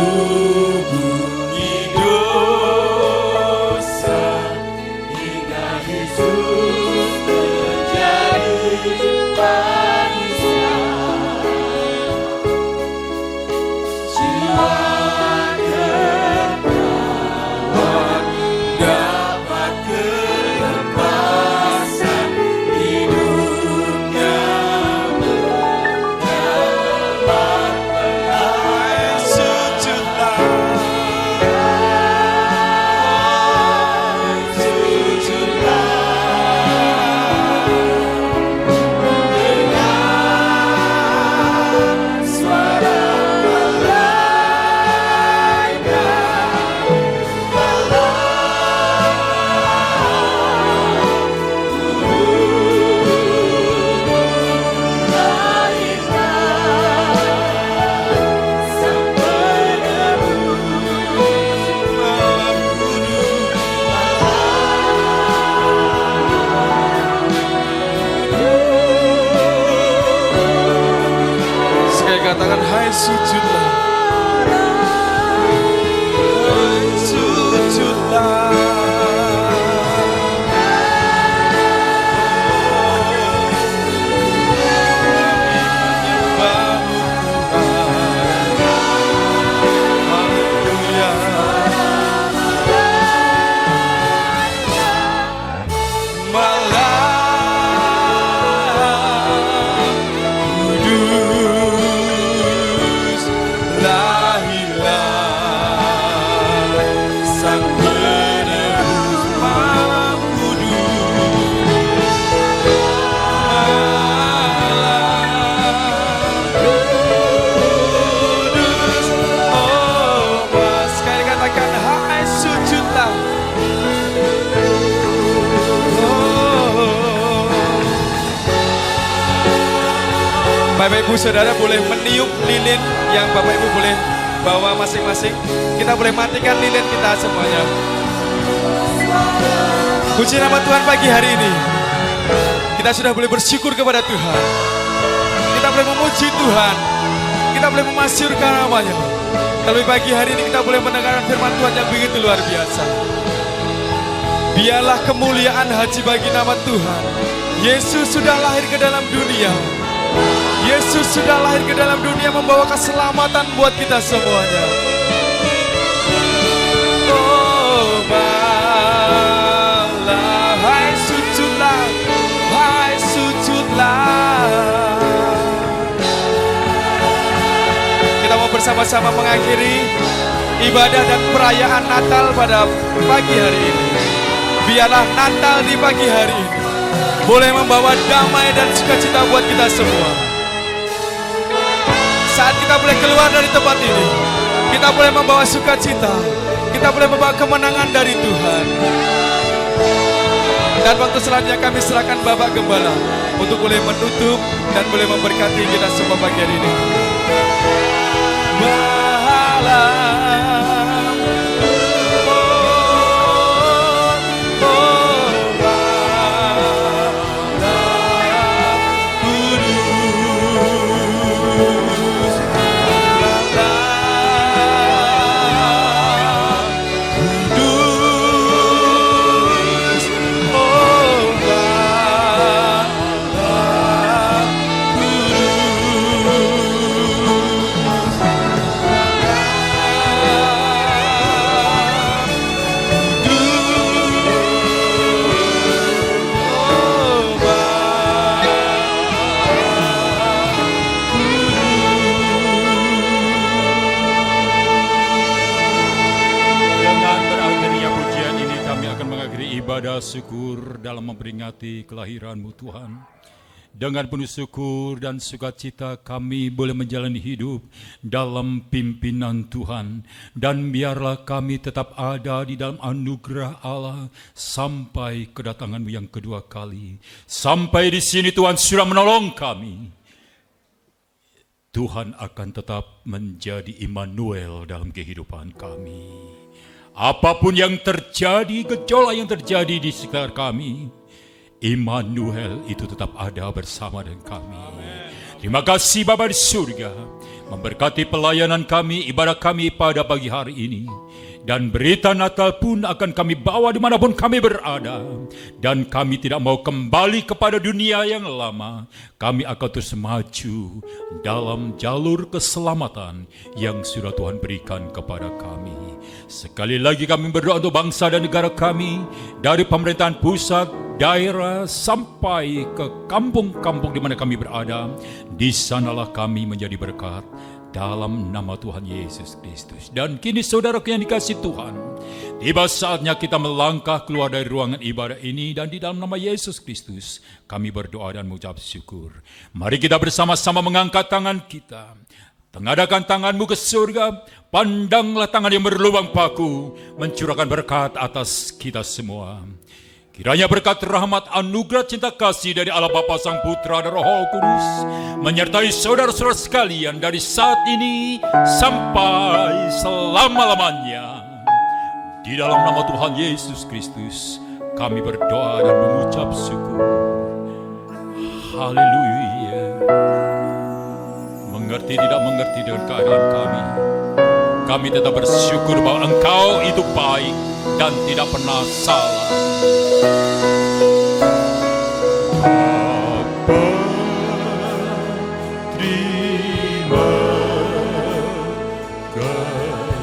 dosa hingga Yesus menjadi manusia. Jiwa tertawan dapat kelepasan, hidupnya katakan, hai sujudlah, hai sujudlah. Bapak Ibu Saudara boleh meniup lilin yang Bapak Ibu boleh bawa masing-masing. Kita boleh matikan lilin kita semuanya. Puji nama Tuhan pagi hari ini. Kita sudah boleh bersyukur kepada Tuhan. Kita boleh memuji Tuhan. Kita boleh memasyurkan namanya. Terlebih pagi hari ini kita boleh mendengarkan firman Tuhan yang begitu luar biasa. Biarlah kemuliaan haji bagi nama Tuhan. Yesus sudah lahir ke dalam dunia. Yesus sudah lahir ke dalam dunia membawa keselamatan buat kita semuanya. Oh malah, hai sujudlah, hai sujudlah. Kita mau bersama-sama mengakhiri ibadah dan perayaan Natal pada pagi hari ini. Biarlah Natal di pagi hari ini boleh membawa damai dan sukacita buat kita semua. Saat kita boleh keluar dari tempat ini, kita boleh membawa sukacita, kita boleh membawa kemenangan dari Tuhan. Dan waktu selanjutnya kami serahkan Bapak Gembala untuk boleh menutup dan boleh memberkati kita semua pagi hari ini. Mahalah segala syukur dalam memperingati kelahiran-Mu Tuhan. Dengan penuh syukur dan sukacita kami boleh menjalani hidup dalam pimpinan Tuhan. Dan biarlah kami tetap ada di dalam anugerah Allah sampai kedatangan-Mu yang kedua kali. Sampai di sini Tuhan sudah menolong kami. Tuhan akan tetap menjadi Immanuel dalam kehidupan kami. Apapun yang terjadi, gejolak yang terjadi di sekitar kami, Immanuel itu tetap ada bersama dengan kami. Terima kasih Bapa di surga, memberkati pelayanan kami, ibadah kami pada pagi hari ini. Dan berita Natal pun akan kami bawa dimanapun kami berada. Dan kami tidak mau kembali kepada dunia yang lama. Kami akan terus maju dalam jalur keselamatan yang sudah Tuhan berikan kepada kami. Sekali lagi kami berdoa untuk bangsa dan negara kami, dari pemerintahan pusat, daerah, sampai ke kampung-kampung di mana kami berada. Di sanalah kami menjadi berkat dalam nama Tuhan Yesus Kristus. Dan kini saudaraku yang dikasihi Tuhan, tiba saatnya kita melangkah keluar dari ruangan ibadah ini. Dan di dalam nama Yesus Kristus kami berdoa dan mengucap syukur. Mari kita bersama-sama mengangkat tangan kita. Tengadakan tanganmu ke surga, pandanglah tangan yang berlubang paku, mencurahkan berkat atas kita semua. Kiranya berkat rahmat, anugerah, cinta kasih dari Allah Bapa, Sang Putra dan Roh Kudus menyertai saudara-saudara sekalian dari saat ini sampai selama-lamanya. Di dalam nama Tuhan Yesus Kristus kami berdoa dan mengucap syukur. Haleluya. Mengerti tidak mengerti dengan keadaan kami tetap bersyukur bahwa Engkau itu baik dan tidak pernah salah. Bapa, terima kasih. Bapa, terima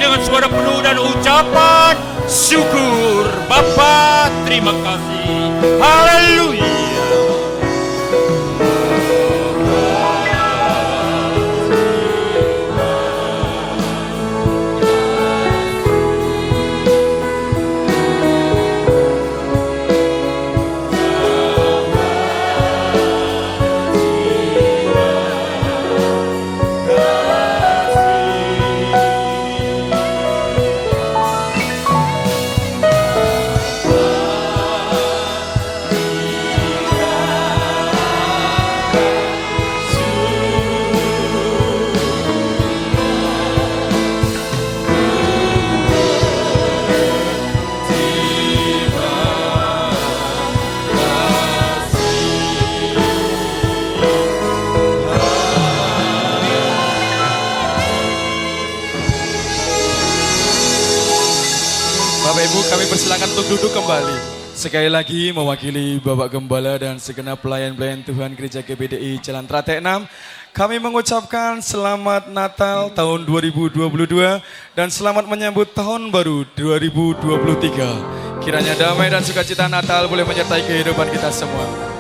dengan suara penuh dan ucapan syukur. Bapa, terima kasih. Haleluya. Kami persilakan untuk duduk kembali. Sekali lagi mewakili Bapak Gembala dan segenap pelayan-pelayan Tuhan Gereja GBDI Jalan Trate 6, kami mengucapkan selamat Natal tahun 2022 dan selamat menyambut tahun baru 2023. Kiranya damai dan sukacita Natal boleh menyertai kehidupan kita semua.